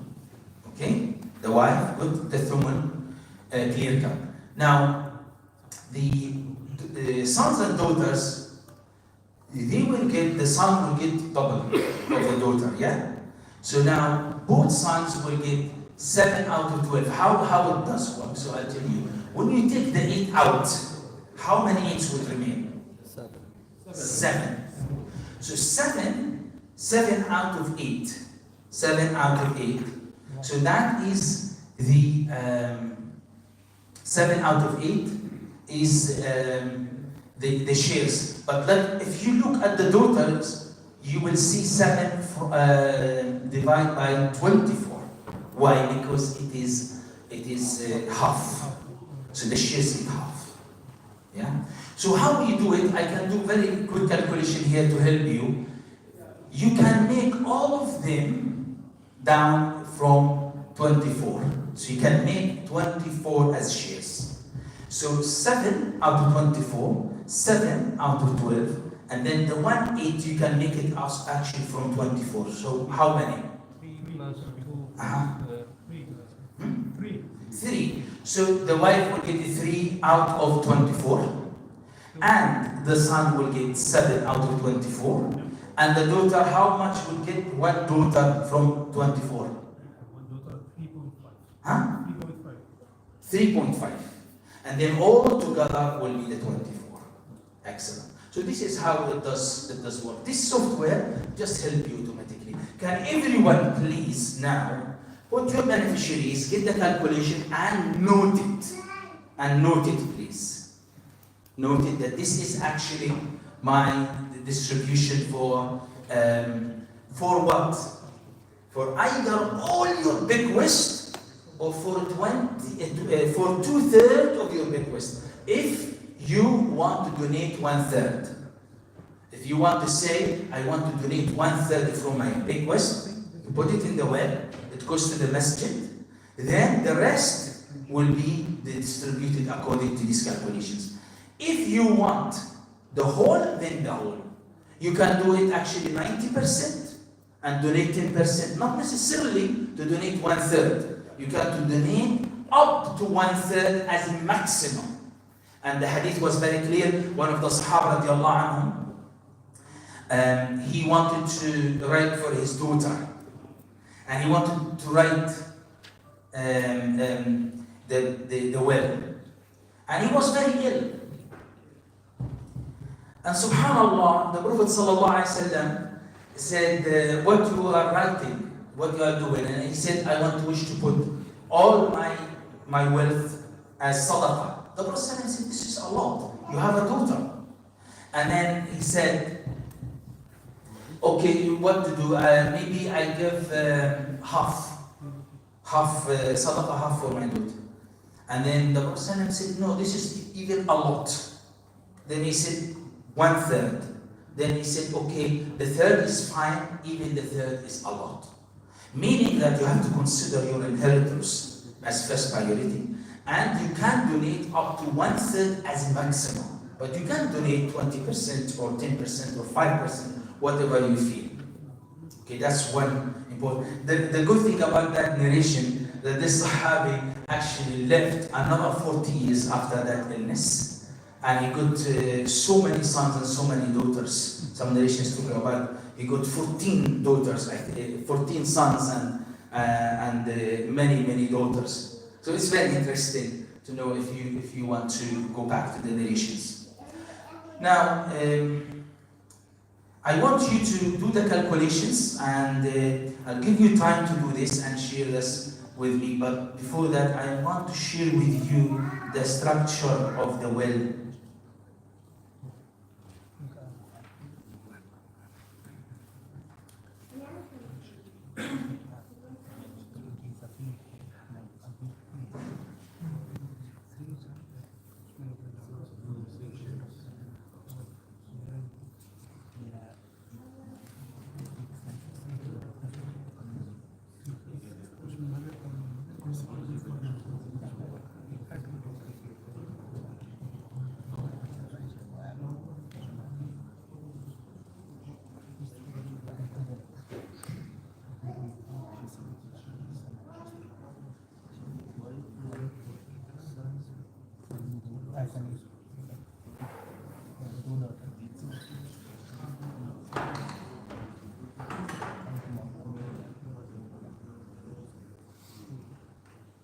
A: Okay? The wife got the thumb, clear cut. Now, the sons and daughters, the son will get double of the daughter, yeah? So now, both sons will get 7 out of 12. How it does work? So I'll tell you. When you take the 8 out, how many 8s will remain? 7. So 7 out of 8. 7 out of 8. So that is the 7 out of 8 is the shares. But if you look at the daughters, you will see 7 divided by 24. Why? Because it is half. So the shares is half. Yeah. So how do you do it? I can do very quick calculation here to help you. You can make all of them down from 24. So you can make 24 as shares. So 7 out of 24, 7 out of 12, and then the 1/8 you can make it as actually from 24. So how many?
D: 3 plus 2.
A: Uh-huh.
D: 3.
A: 3. So the wife will get 3 out of 24, and the son will get 7 out of 24, and the daughter, how much will get one daughter from 24?
D: 3.5.
A: Huh?
D: 3.5.
A: 3.5. And then all together will be the 24. Excellent. So this is how it does work. This software just helps you automatically. Can everyone please now put your beneficiaries, get the calculation and note it. And note it, please. Note it that this is actually my distribution for what? For either all your bequest or for 2/3 of your bequest. If you want to donate 1/3, if you want to say, I want to donate 1/3 from my bequest, you put it in the well, it goes to the masjid, then the rest will be distributed according to these calculations. If you want the whole, then the whole. You can do it actually 90% and donate 10%, not necessarily to donate 1/3. You can donate up to 1/3 as maximum. And the hadith was very clear. One of the Sahaba radiallahu anhum, he wanted to write for his daughter, and he wanted to write the will, and he was very ill. And subhanallah, the Prophet sallallahu alaihi wasallam said, what you are writing, what you are doing, and he said, I wish to put all my wealth as sadaqah. The Prophet said, this is a lot. You have a daughter. And then he said, okay, what to do? Maybe I give half sadaqah, half for my daughter. And then the Prophet said, no, this is even a lot. Then he said, 1/3. Then he said, okay, the third is fine, even the third is a lot. Meaning that you have to consider your inheritors as first priority. And you can donate up to 1/3 as maximum. But you can donate 20% or 10% or 5%, whatever you feel. Okay, that's one important. The good thing about that narration, that this Sahabi actually lived another 40 years after that illness. And he got so many sons and so many daughters. Some narrations talk about he got 14 daughters, 14 sons and many daughters. So it's very interesting to know if you want to go back to the narrations. Now, I want you to do the calculations, and I'll give you time to do this and share this with me. But before that, I want to share with you the structure of the will.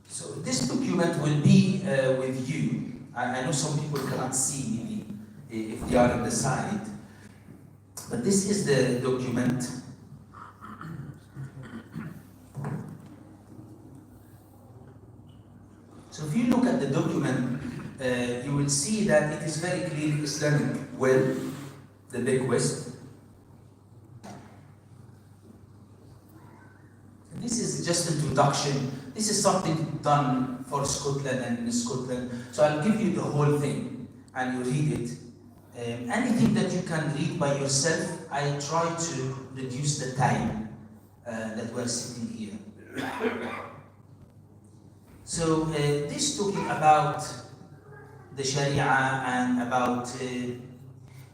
A: So this document will be with you. I know some people cannot see if they are on the side, but this is the document. So if you look at the document, you will see that it is very clearly Islamic will, the bequest. This is just introduction. This is something done for Scotland and in Scotland. So I'll give you the whole thing and you read it. Anything that you can read by yourself, I try to reduce the time that we're sitting here. So this talking about the Sharia and about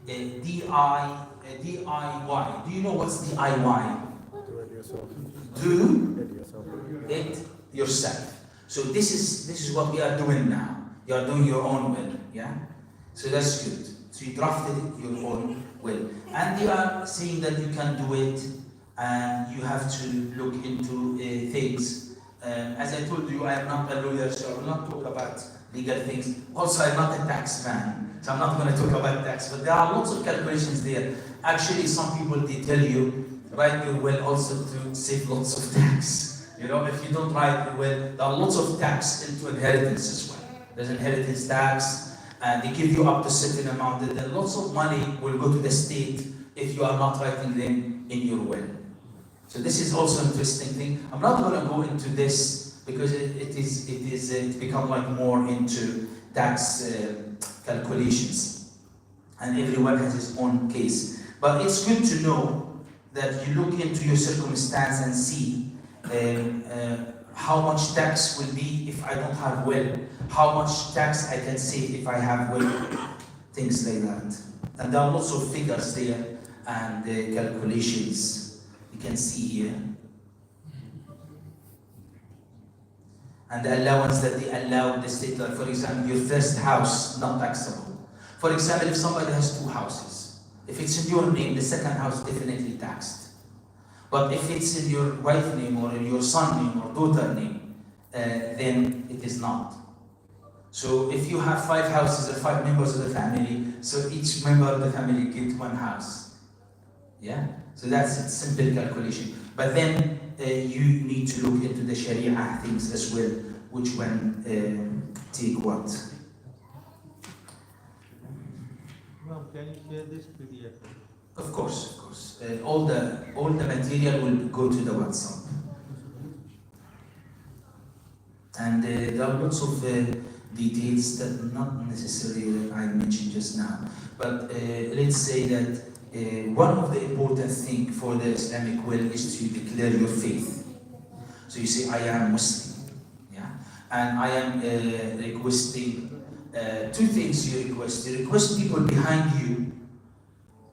A: DIY. Do you know what's DIY?
C: Do it yourself.
A: Do
C: Do it yourself.
A: it yourself. So this is what we are doing now. You are doing your own will, yeah? So that's good. So you drafted your own will. And they are saying that you can do it and you have to look into things. As I told you, I am not a lawyer, so I will not talk about legal things. Also, I'm not a tax man, so I'm not going to talk about tax. But there are lots of calculations there. Actually, some people, they tell you write your will also to save lots of tax. You know, if you don't write your will, there are lots of tax into inheritance as well. There's inheritance tax, and they give you up to a certain amount. Then lots of money will go to the state if you are not writing them in your will. So this is also an interesting thing. I'm not going to go into this because it become like more into tax calculations, and everyone has his own case. But it's good to know that you look into your circumstance and see how much tax will be if I don't have will, how much tax I can save if I have will, things like that. And there are lots of figures there and calculations you can see here. And the allowance that they allow the state, like for example, your first house, not taxable. For example, if somebody has 2 houses, if it's in your name, the second house definitely taxed. But if it's in your wife's name or in your son's name or daughter's name, then it is not. So if you have 5 houses or 5 members of the family, so each member of the family gets 1 house. Yeah? So that's a simple calculation. But then you need to look into the Sharia things as well, which one take what.
D: Ma'am, can you share this PDF?
A: Of course. All the material will go to the WhatsApp. And there are lots of details that not necessarily I mentioned just now. But let's say that one of the important things for the Islamic will is to declare your faith. So you say, I am Muslim. Yeah? And I am requesting 2 things you request. You request people behind you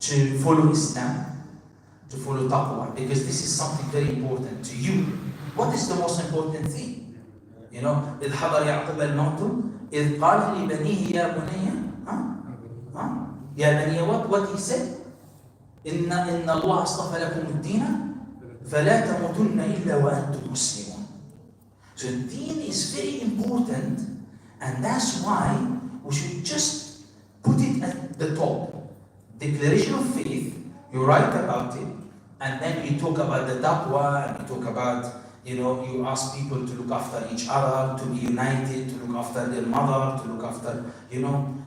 A: to follow Islam, to follow taqwa, because this is something very important to you. What is the most important thing? You know, إذ حضر يعقوب الموت إذ قال لبنيه يا بني يا بني what he said? إن الله اصطفى لكم الدين فلا تموتن إلا وأنتم مسلمون. So deen is very important, and that's why we should just put it at the top. Declaration of faith, you write about it, and then you talk about the taqwa, and you talk about, you ask people to look after each other, to be united, to look after their mother, to look after,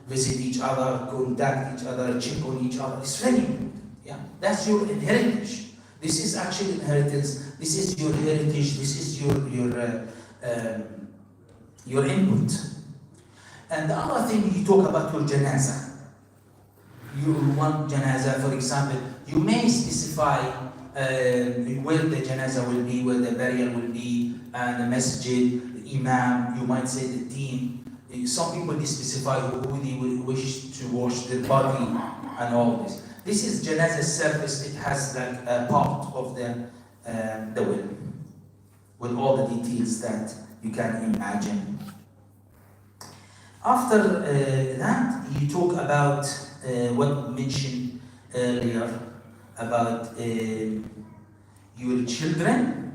A: visit each other, contact each other, check on each other. It's very important. Yeah, that's your inheritance. This is actually inheritance. This is your heritage. This is your input. And the other thing, you talk about your janazah. You want janazah, for example, you may specify where the janazah will be, where the burial will be, and the masjid, the imam. You might say the team. Some people they specify who they will wish to wash their body and all this. This is janazah service. It has like a part of the will, with all the details that you can imagine. After that, you talk about what we mentioned earlier about your children,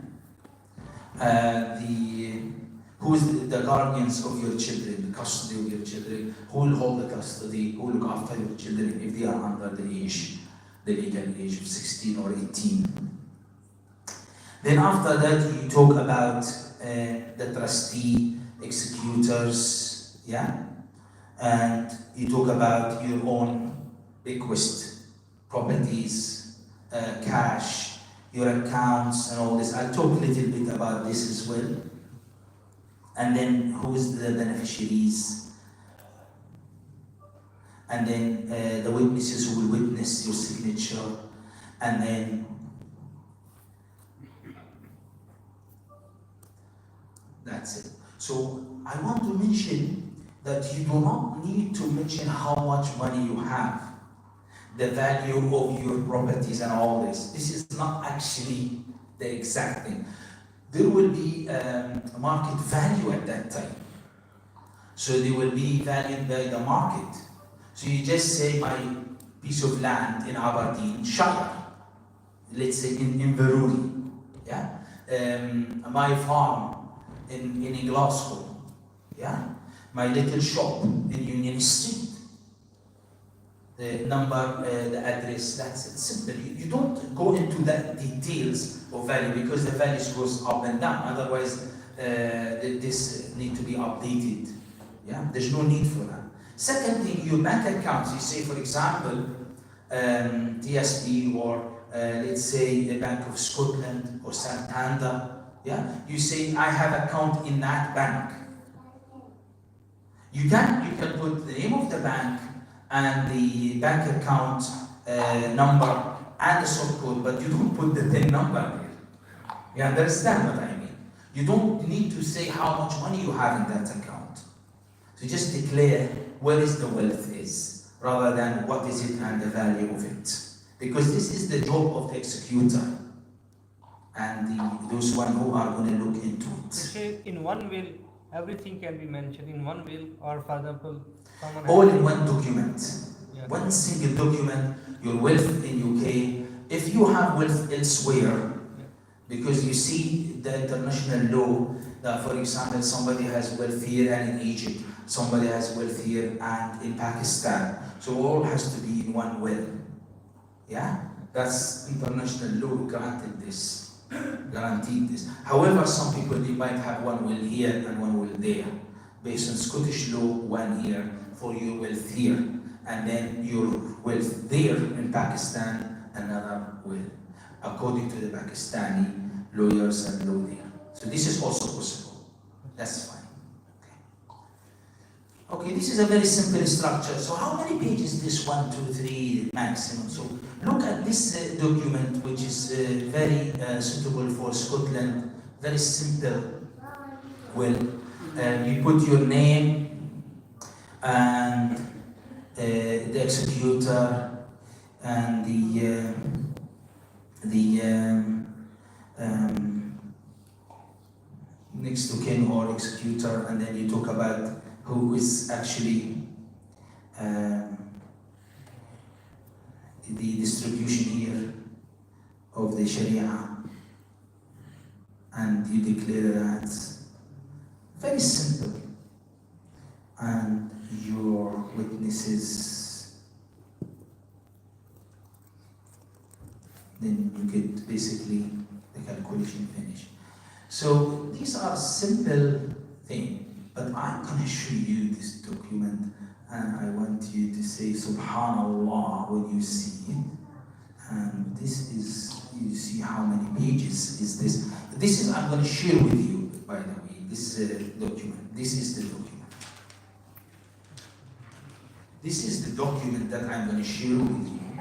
A: who is the guardians of your children, the custody of your children, who will hold the custody, who will look after your children if they are under the legal age of 16 or 18. Then after that, you talk about the trustee, executors, yeah? And you talk about your own bequest, properties, cash, your accounts and all this. I'll talk a little bit about this as well. And then who is the beneficiaries? And then the witnesses who will witness your signature. And then that's it. So I want to mention that you do not need to mention how much money you have, the value of your properties and all this. This is not actually the exact thing. There will be market value at that time. So they will be valued by the market. So you just say my piece of land in Aberdeen, Shire, let's say in Inverurie, yeah? My farm in Glasgow, yeah? My little shop in Union Street. the number, the address, that's it, simple. You don't go into the details of value because the values goes up and down, otherwise this need to be updated. Yeah, there's no need for that. Second thing, your bank accounts, you say for example, TSB or let's say the Bank of Scotland or Santander, yeah, you say I have account in that bank. You can put the name of the bank and the bank account number and the sort code, but you don't put the PIN number here. You understand what I mean? You don't need to say how much money you have in that account. So just declare where is the wealth is, rather than what is it and the value of it. Because this is the job of the executor and those one who are going to look into it.
E: Say in one will, everything can be mentioned in one will, or for example, someone
A: All
E: has-
A: in one document.
E: Yeah.
A: One single document, your wealth in UK. If you have wealth elsewhere, because you see the international law that, for example, somebody has wealth here and in Egypt, somebody has wealth here and in Pakistan. So all has to be in one will. Yeah? That's international law granted this, guaranteed this. However, some people, they might have one will here and one will there. Based on Scottish law, one here for your wealth here. And then your wealth there in Pakistan, another will, according to the Pakistani lawyers and law there. So this is also possible. That's fine. Okay, this is a very simple structure. So how many pages is this? 1, 2, 3 maximum. So look at this document, which is very suitable for Scotland. Very simple. Well, you put your name and the executor and the next to kin or executor, and then you talk about who is actually the distribution here of the Sharia, and you declare that. Very simple. And your witnesses, then you get basically the calculation finished. So these are simple things, but I'm going to show you this document, and I want you to say Subhanallah when you see it. And this is, you see how many pages is this. This is, I'm going to share with you, by the way, this document. This is the document. This is the document that I'm going to share with you.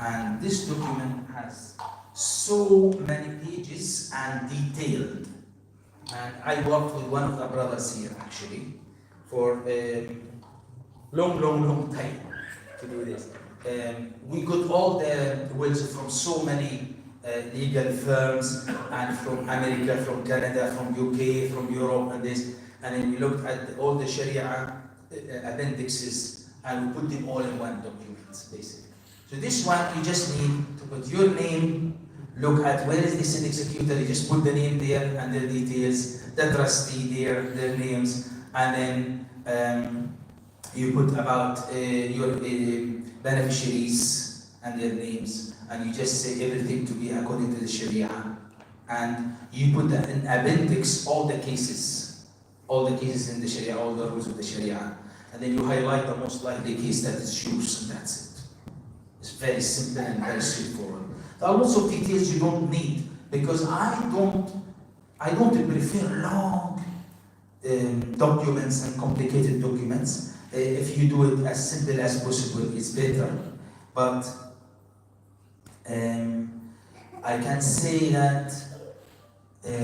A: And this document has so many pages and detailed. And I worked with one of the brothers here actually for a long time to do this. We got all the wills from so many legal firms, and from America, from Canada, from UK, from Europe, and this. And then we looked at all the Sharia appendixes, and we put them all in one document, basically. So this one, you just need to put your name, look at where is this executor, you just put the name there and the details, the trustee there, their names, and then you put about your beneficiaries and their names, and you just say everything to be according to the Sharia. And you put in appendix all the cases in the Sharia, all the rules of the Sharia. And then you highlight the most likely case that is yours, and that's it. It's very simple and very straightforward. There are lots of details you don't need, because I don't prefer long documents and complicated documents. If you do it as simple as possible, it's better. But I can say that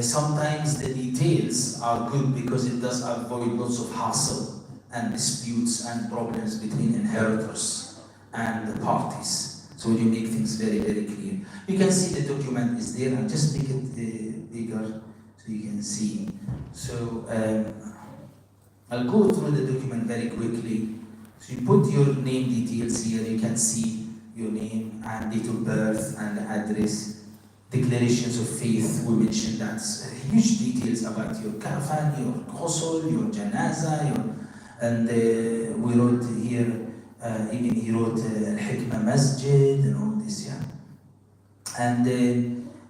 A: sometimes the details are good because it does avoid lots of hassle and disputes and problems between inheritors and the parties. So you make things very, very clear. You can see the document is there, and just make it bigger so you can see. So I'll go through the document very quickly. So you put your name details here. You can see your name and date of birth and the address. Declarations of faith, we mentioned that's huge details about your kafan, your ghusl, your janaza, and we wrote here Even he wrote Al-Hikmah Masjid and all this, yeah. And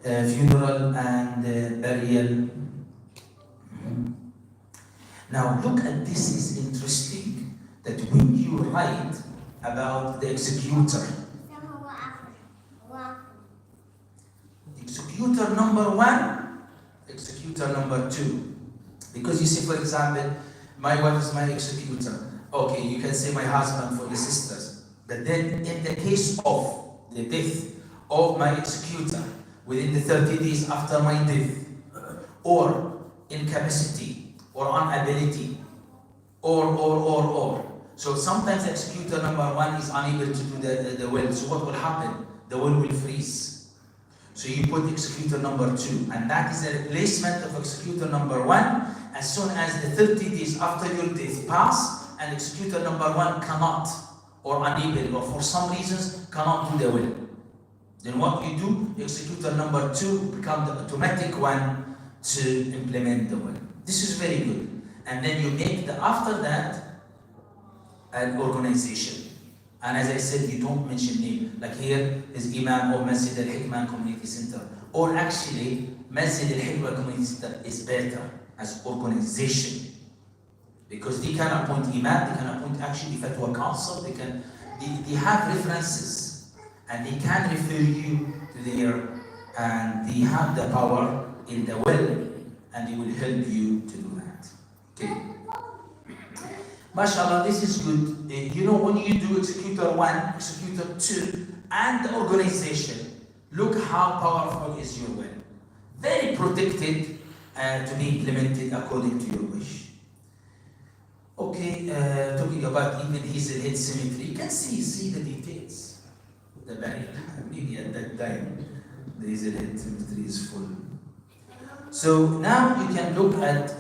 A: funeral and burial. Now look at this, is interesting that when you write about the executor, executor number 1, executor number 2. Because you see, for example, my wife is my executor. Okay, you can say my husband for the sisters. But then in the case of the death of my executor, within the 30 days after my death, or incapacity, or inability, or. So sometimes the executor number 1 is unable to do the will. So what will happen? The will freeze. So you put executor number 2, and that is a replacement of executor number 1. As soon as the 30 days after your death pass, and executor number 1 cannot, or unable, or for some reasons cannot do the will, then what you do, executor number 2 become the automatic one to implement the will. This is very good. And then you make after that an organization. And as I said, you don't mention name. Like here is Imam of Masjid Alhikmah Community Center. Or actually, Masjid Alhikmah Community Center is better as organization. Because they can appoint Imam, they can appoint actually Fatwa Council, they have references. And they can refer you to there, and they have the power in the will, and they will help you to do that. Okay. MashaAllah, this is good. You know, when you do executor 1, executor 2, and the organization, look how powerful is your will. Very protected to be implemented according to your wish. Okay, talking about even his head cemetery, you can see the details. The burial, maybe at that time, the head cemetery is full. So now you can look at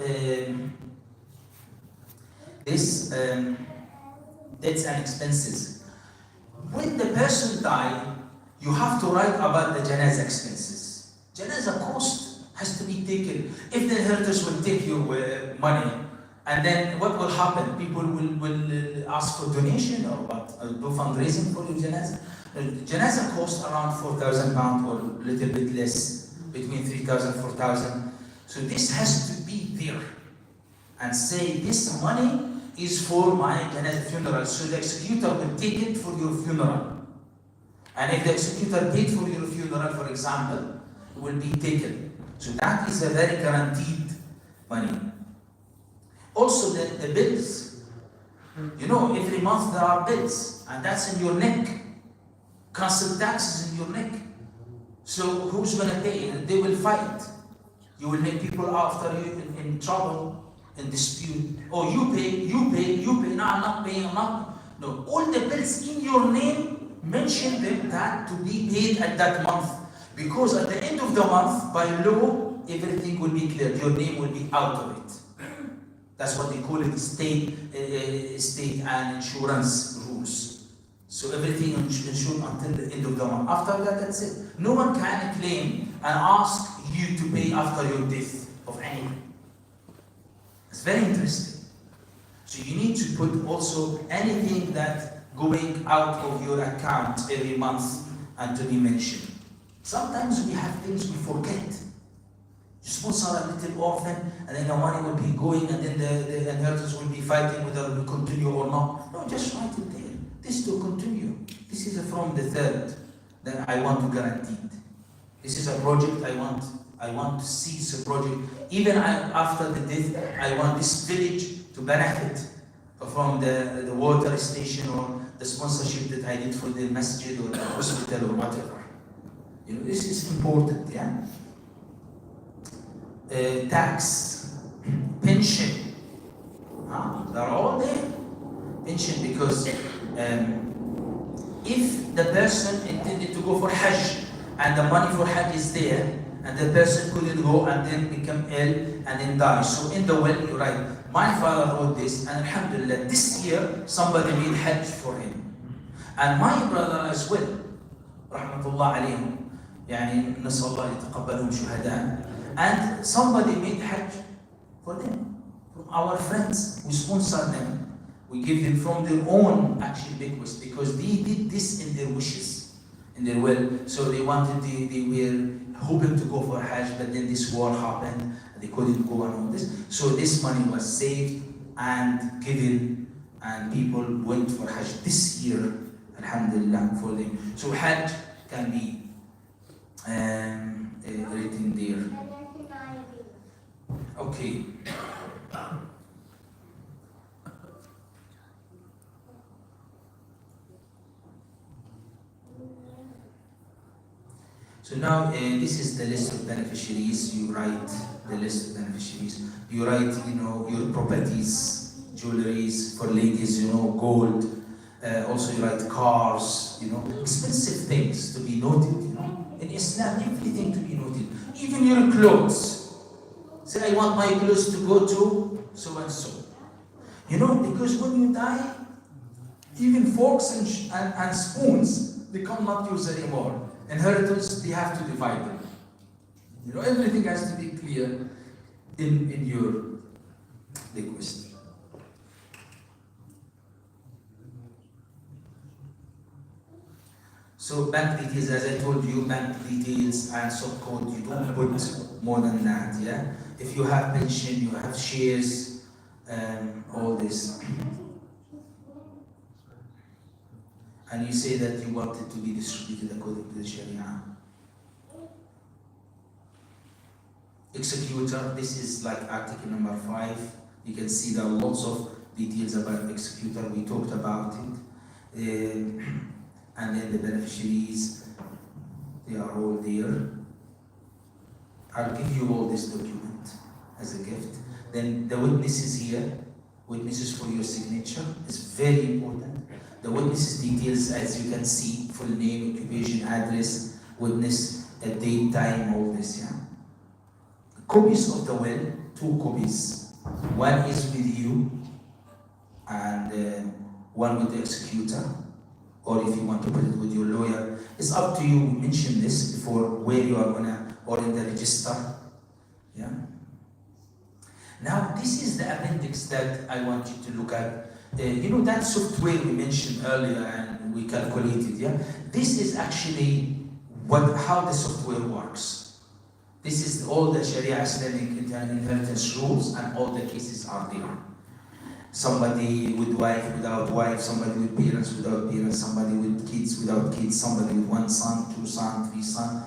A: this debts and expenses. When the person died, you have to write about the janazah expenses. Janazah cost has to be taken. If the inheritors will take your money, and then what will happen? People will ask for donation or what? Do fundraising for your janazah. Janazah costs around £4,000 or a little bit less, between 3,000 and 4,000. So this has to be there and say this money is for my janazah funeral. So the executor will take it for your funeral. And if the executor paid for your funeral, for example, it will be taken. So that is a very guaranteed money. Also the bills. You know, every month there are bills, and that's in your neck. Council tax is in your neck. So who's going to pay? They will fight. You will make people after you in trouble, in dispute. Oh, you pay. No, I'm not paying, I'm not. No, all the bills in your name, mention them that to be paid at that month. Because at the end of the month, by law, everything will be clear. Your name will be out of it. That's what they call it, state and insurance rules. So everything insured until the end of the month. After that, that's it. No one can claim and ask you to pay after your death of anything. It's very interesting. So you need to put also anything that going out of your account every month and to be mentioned. Sometimes we have things we forget. You sponsor a little orphan, and then the money will be going, and then the inheritors will be fighting whether it will continue or not. No, just write it there. This to continue. This is from the third. Then I want to guarantee it. This is a project I want to see this project. Even after the death, I want this village to benefit from the water station or the sponsorship that I did for the masjid or the hospital or whatever. You know, this is important, yeah. Tax, pension, they're all there. Pension, because if the person intended to go for Hajj and the money for Hajj is there, and the person couldn't go and then become ill and then die. So in the will you write, my father wrote this, and alhamdulillah, this year somebody made Hajj for him. And my brother as well, rahmatullah alayhim, يعني نسأل الله يتقبلهم شهداء. And somebody made Hajj for them, from our friends. We sponsor them. We give them from their own actual bequest because they did this in their wishes, in their will. So they wanted, they were hoping to go for Hajj, but then this war happened and they couldn't go and all this. So this money was saved and given, and people went for Hajj this year, alhamdulillah, for them. So Hajj can be written there. Okay. So now this is the list of beneficiaries. You write the list of beneficiaries. You write, your properties, jewelries for ladies, gold. Also you write cars, expensive things to be noted, In Islam, everything to be noted. Even your clothes. Say, I want my clothes to go to so and so. Because when you die, even forks and spoons, they cannot use anymore. Inheritance, they have to divide them. Everything has to be clear in your bequest. So bank details, as I told you, bank details and sub code, you don't put more than that, yeah? If you have pension, you have shares, all this. And you say that you want it to be distributed according to the Sharia. Executor, this is like article number 5. You can see there are lots of details about executor, we talked about it. And then the beneficiaries, they are all there. I'll give you all this document as a gift. Then the witnesses here, witnesses for your signature, is very important. The witnesses details, as you can see, full name, occupation, address, witness, date, time, all this, yeah. Copies of the will, 2 copies. One is with you, and one with the executor. Or if you want to put it with your lawyer, it's up to you. We mentioned this before, where you are gonna, or in the register. Yeah. Now, this is the appendix that I want you to look at. That software we mentioned earlier and we calculated, yeah? This is actually how the software works. This is all the Sharia Islamic inheritance rules, and all the cases are there. Somebody with wife, without wife, somebody with parents, without parents, somebody with kids, without kids, somebody with 1 son, 2 sons, 3 sons,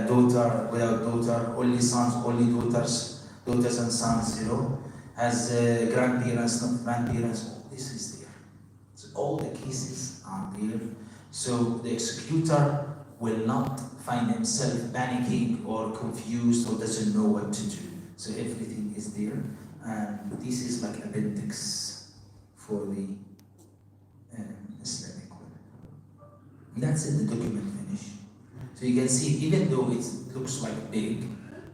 A: daughter, without daughter, only sons, only daughters, daughters and sons, has grandparents, not grandparents. All this is there. So all the cases are there. So the executor will not find himself panicking or confused or doesn't know what to do. So everything is there. And this is like appendix for the Islamic one. And that's it, the document finished. So you can see, even though it looks like big,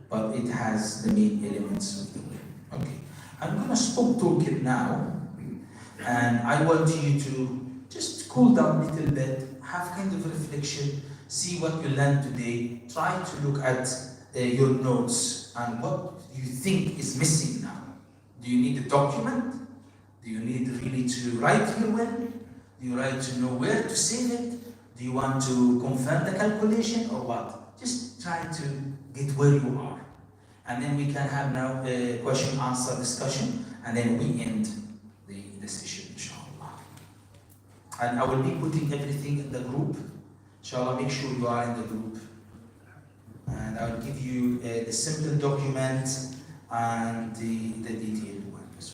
A: but it has the main elements of the will. Okay, I'm going to stop talking now, and I want you to just cool down a little bit, have kind of a reflection, see what you learned today, try to look at your notes and what you think is missing now. Do you need a document? Do you need really to write your will? Do you write to know where to save it? Do you want to confirm the calculation or what? Just try to get where you are. And then we can have now a question-answer discussion, and then we end the session, inshallah. And I will be putting everything in the group. Inshallah, make sure you are in the group. And I will give you the simple document and the detailed one as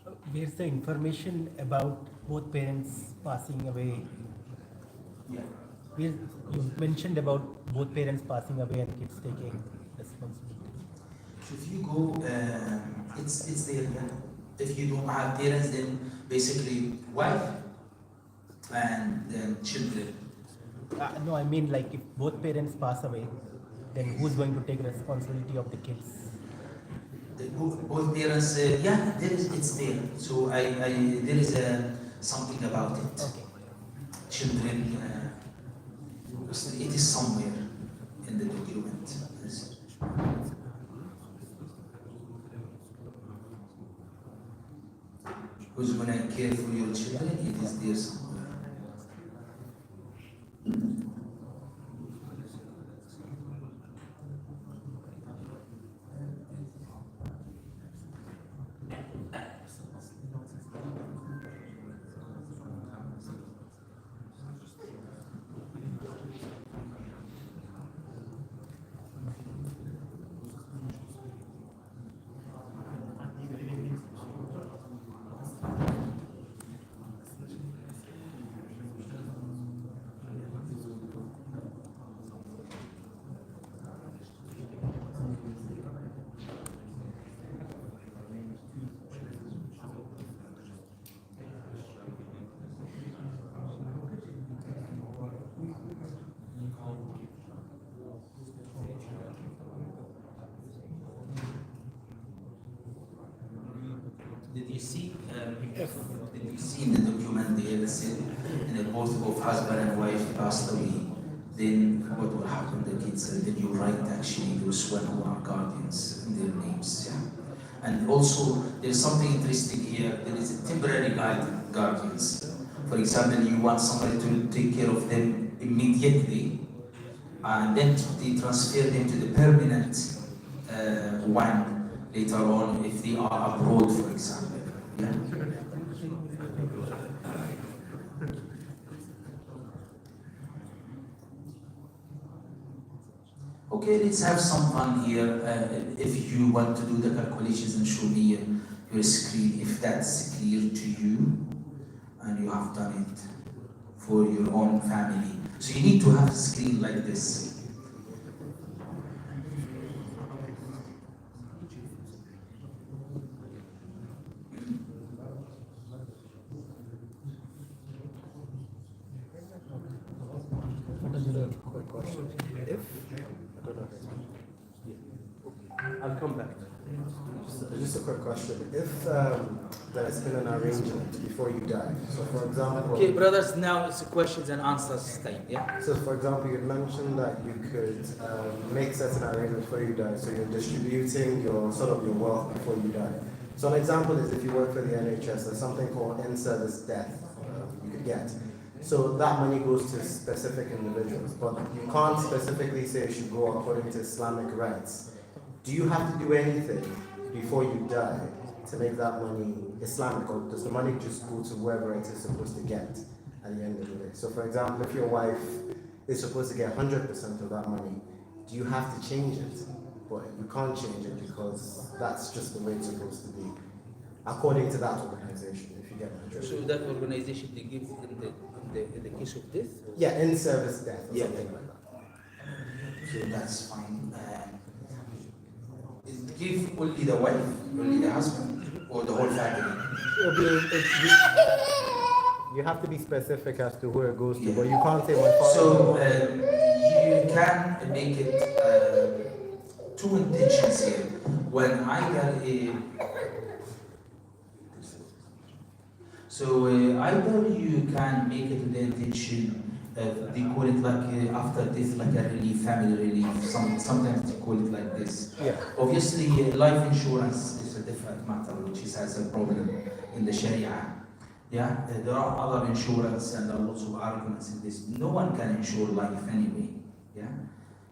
A: well.
B: There's the information about both parents passing away.
A: Yeah.
B: You mentioned about both parents passing away and kids taking responsibility.
A: So if you go, it's there, yeah. If you don't have parents, then basically wife and children.
B: No, I mean like if both parents pass away, then who's going to take responsibility of the kids?
A: Both parents, yeah, it's there. So there is something about it.
B: Okay.
A: Children, it is somewhere in the document. who's going to care for your children, it is there somewhere. Did you see in the document there said in the both of husband and wife passed away, then what will happen? The kids, then you write actually those one who are guardians in their names. Yeah? And also there's something interesting here. There is a temporary guardians. For example, you want somebody to take care of them immediately, and then they transfer them to the permanent one later on if they are abroad, for example. Yeah? Okay, let's have some fun here. If you want to do the calculations and show me your screen, if that's clear to you, and you have done it for your own family. So you need to have a screen like this.
C: I'll come back. Just a quick question. If there's been an arrangement before you die, so for example...
A: Okay, brothers, now it's questions and answers time, yeah?
C: So for example, you mentioned that you could make certain arrangements before you die, so you're distributing your your wealth before you die. So an example is if you work for the NHS, there's something called in-service death you could get. So that money goes to specific individuals, but you can't specifically say it should go according to Islamic rights. Do you have to do anything before you die to make that money Islamic, or does the money just go to whoever it is supposed to get at the end of the day? So for example, if your wife is supposed to get 100% of that money, do you have to change it? But you can't change it because that's just the way it's supposed to be, according to that organization, if you get my drift.
A: So that organization they give in the case of death?
C: Yeah, in-service death or something like that.
A: So that's fine. Give only the wife, only the husband, or the whole family?
C: You have to be specific as to who it goes to,
A: Yeah.
C: but you can't say my father.
A: So you can make it two intentions here. When either either you can make it the intention of, they call it like after death, like a relief, family relief. Sometimes they call it like this.
C: Yeah.
A: Obviously, life insurance is a different matter, which has a problem in the Sharia. Yeah, there are other insurance and there are lots of arguments in this. No one can insure life anyway. Yeah,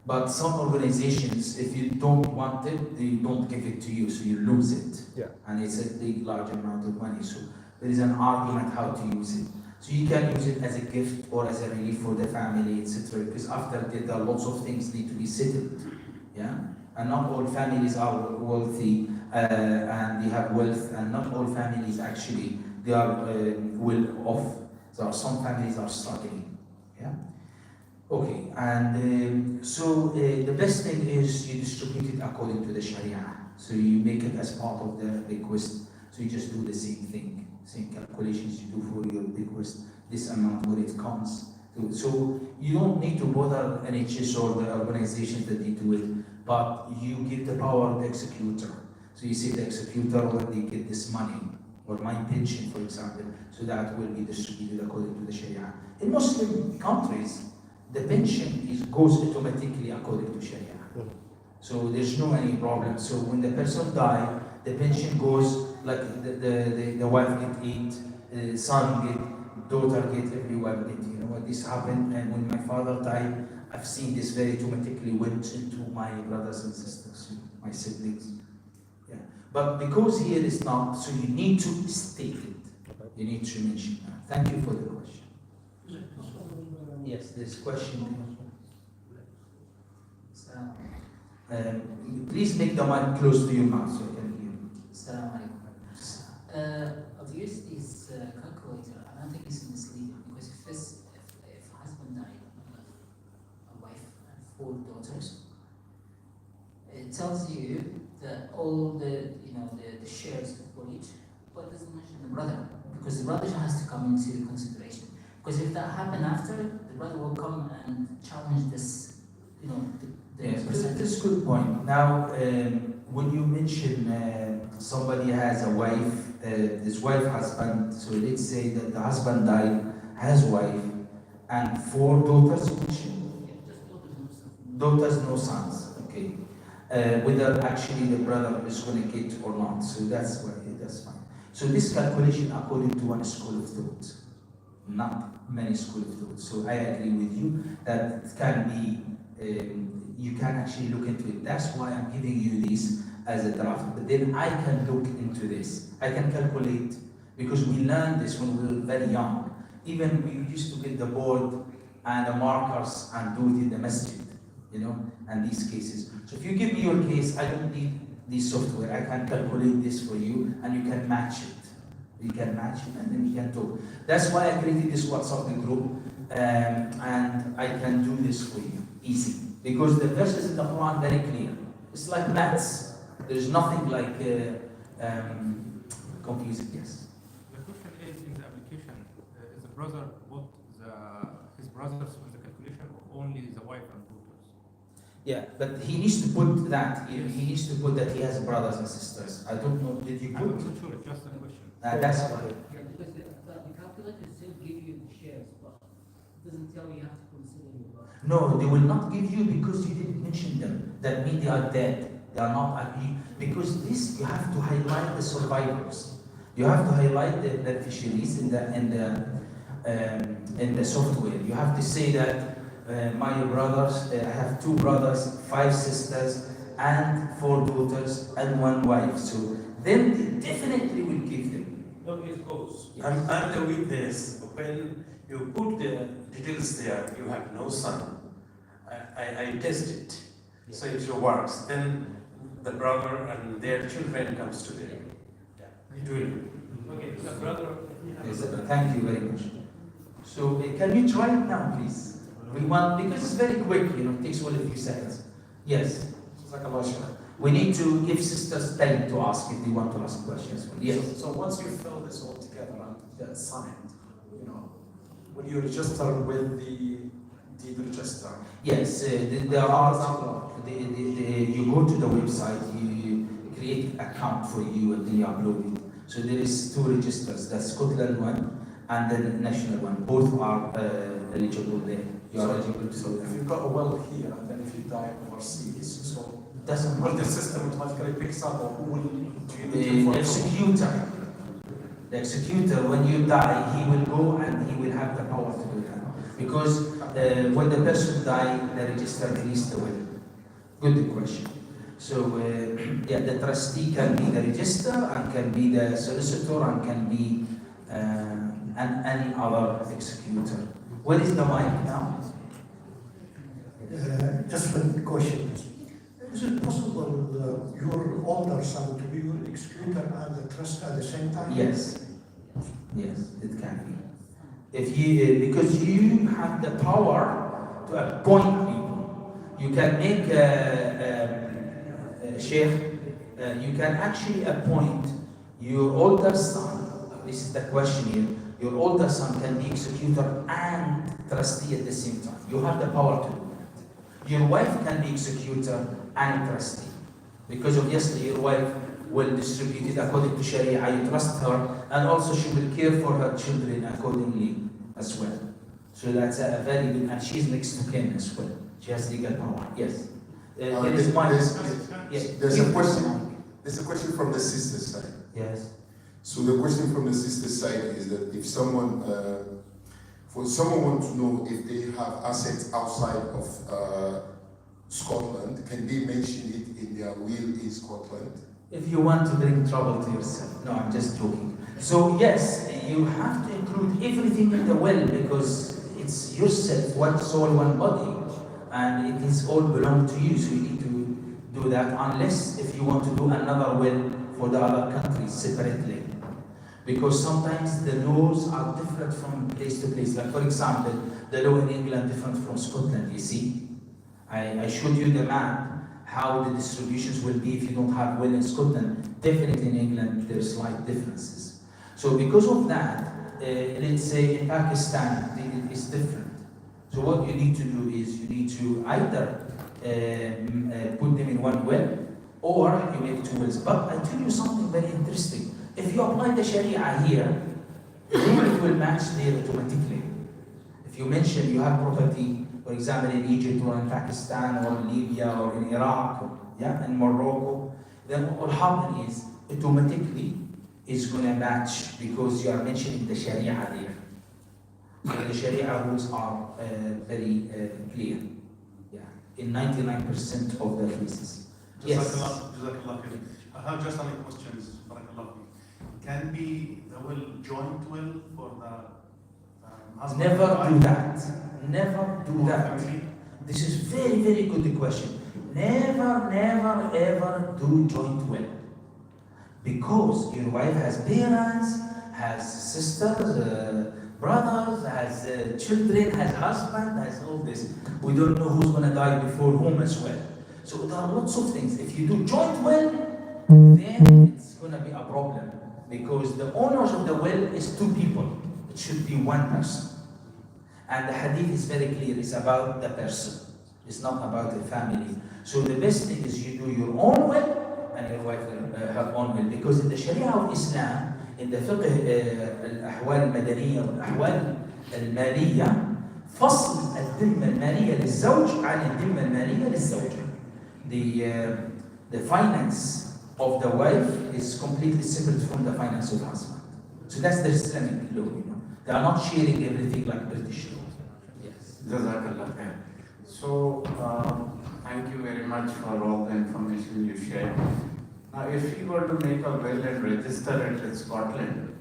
A: but some organizations, if you don't want it, they don't give it to you, so you lose it.
C: Yeah.
A: And it's a big, large amount of money. So there is an argument how to use it. So you can use it as a gift or as a relief for the family, etc. Because after that, there are lots of things need to be settled. Yeah, and not all families are wealthy and they have wealth, and not all families actually they are well off. There are some families are struggling. Yeah. Okay, and so the best thing is you distribute it according to the Sharia. So you make it as part of the bequest. So you just do the same thing, same calculations you do for your bequest, this amount where it comes. So you don't need to bother NHS or the organizations that they do it, but you give the power of the executor. So you say the executor when they get this money, or my pension, for example, so that will be distributed according to the Sharia. In Muslim countries, the pension goes automatically according to Sharia. So there's no any problem. So when the person dies, the pension goes like the wife get 8, son get, daughter get, everyone get. You know what this happened, and when my father died, I've seen this very automatically went into my brothers and sisters, my siblings. Yeah, but because here is not, so you need to state it. You need to mention that. Thank you for the question. Yes, this question. Please make the mic close to your mouth so I can hear you.
F: Assalamu alaikum. I've used this calculator. I don't think it's misleading because if a husband died, a wife and 4 daughters, it tells you that all the shares for each, but it doesn't mention the brother because the brother has to come into consideration. Because if that happened after, the brother will come and challenge this,
A: Yes, that's a good point. Now, when you mention somebody has a wife, his wife, husband, so let's say that the husband died, has wife, and 4 daughters, daughters, no sons, okay. Whether actually the brother is going to get or not, so that's fine. So this calculation according to one school of thought, not many school of thought. So I agree with you that it can be, you can actually look into it. That's why I'm giving you this as a draft. But then I can look into this. I can calculate, because we learned this when we were very young. Even we used to get the board and the markers and do it in the masjid, and these cases. So if you give me your case, I don't need this software. I can calculate this for you and you can match it. We can match it and then we can talk. That's why I created this WhatsApp group, and I can do this for you, easy. Because the verses in the Quran very clear. It's like maths. There's nothing like confusing. Yes.
G: The question is in the application, is the brother put his brothers in the calculation or only the wife and daughters?
A: Yeah, but he needs to put that. He needs to put that he has brothers and sisters. I don't know. Did you
G: I'm
A: put?
G: not sure, it's just a question.
A: That's fine.
F: Yeah, because the calculator still give you the shares, but it doesn't tell you have to consider your brother.
A: No, they will not give you because you didn't mention them. That means they are dead. They are not agree. Because this, you have to highlight the survivors. You have to highlight the beneficiaries in the software. You have to say that my brothers, I have 2 brothers, 5 sisters, and 4 daughters, and 1 wife. So then they definitely will give them.
H: No, it goes.
A: Yes.
H: I'm the witness. When you put the details there, you have no son. I test it. So it works. Then the brother and their children comes to them. It will.
G: Okay, the brother.
A: Yes, thank you very much. So can you try it now, please? We want, because it's very quick, it takes only a few seconds. Yes. We need to give sisters time to ask if they want to ask questions. Yes.
I: So once you fill this all together and signed, will you register with the deed register?
A: Yes, there are. You go to the website, you create an account for you, and then you upload it. So there is 2 registers, the Scotland one and the national one. Both are eligible there. You are eligible to.
I: So if you've got a will here, and then if you die overseas, so
A: Doesn't
I: will the
A: matter.
I: system automatically picks up, or who will do you need to
A: The executor. The executor, when you die, he will go and he will have the power to do that. Because when the person dies, the register released the will. Good question. So, the trustee can be the register, and can be the solicitor, and can be and any other executor. Where is the mic now?
J: Just one question. Is it possible your older son to be your executor and the trust at the same time?
A: Yes. Yes, it can be. If you, because you have the power to appoint people. You can make a sheikh, you can actually appoint your older son. This is the question here. Your older son can be executor and trustee at the same time. You have the power to do that. Your wife can be executor and trustee. Because obviously your wife will distribute it according to Sharia. You trust her, and also she will care for her children accordingly as well. So that's a very good, and she's next to kin as well. She has legal power. Yes. There is one. Yes.
I: There's a question.
K: There's a question from the sister side.
A: Yes.
K: So the question from the sister side is that if someone, for someone wants to know if they have assets outside of Scotland, can they mention it in their will in Scotland?
A: If you want to bring trouble to yourself. No, I'm just joking. So yes, you have to include everything in the will because it's yourself, one soul, one body, and it is all belong to you. So you need to do that unless if you want to do another will for the other countries separately. Because sometimes the laws are different from place to place. Like for example, the law in England different from Scotland, you see. I showed you the map, how the distributions will be if you don't have will in Scotland. Definitely in England, there's slight differences. So because of that, let's say in Pakistan, it's different. So what you need to do is you need to either put them in one will, or you make two wills. But I tell you something very interesting. If you apply the Sharia here, then it will match there automatically. If you mention you have property, for example, in Egypt or in Pakistan or in Libya or in Iraq, or, in Morocco, then what will happen is automatically it's going to match because you are mentioning the Sharia there. So the Sharia rules are very clear. Yeah, in 99% of the cases. Yes.
L: Jazakallah khair. I have just only questions. Barakallah. Can be the will joint will for the husband?
A: Never do that. Never do that. This is very, very good question. Never, never, ever do joint will. Because your wife has parents, has sisters, brothers, has children, has husband, has all this. We don't know who's going to die before whom as well. So there are lots of things. If you do joint will, then it's going to be a problem. Because the owners of the will is two people. It should be one person. And the hadith is very clear. It's about the person. It's not about the family. So the best thing is you do your own will and your wife will her own will. Because in the Sharia of Islam, in the fiqh الأحوال المدنية والأحوال المالية فصل الذمة المالية للزوج عن الذمة المالية للزوجة. The finance of the wife is completely separate from the finance of the husband. So that's the Islamic law, They are not sharing everything like British law. Yes.
M: Jazakallah khair. So, thank you very much for all the information you shared. Now, if you were to make a will and register it in Scotland,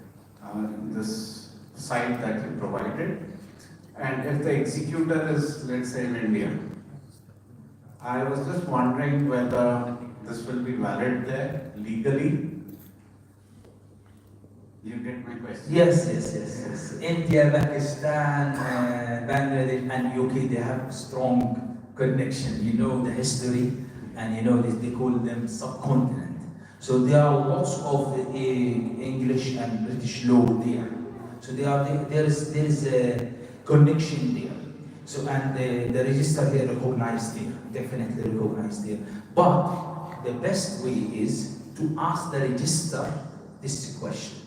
M: this site that you provided, and if the executor is, let's say, in India, I was just wondering whether this will be valid there legally. You get my question?
A: Yes. India, Pakistan, Bangladesh, and UK, they have strong connection. You know the history, and you know they call them subcontinent. So there are lots of English and British law there. So there is a connection there. So and the register here recognized there, definitely recognized there. But the best way is to ask the register this question,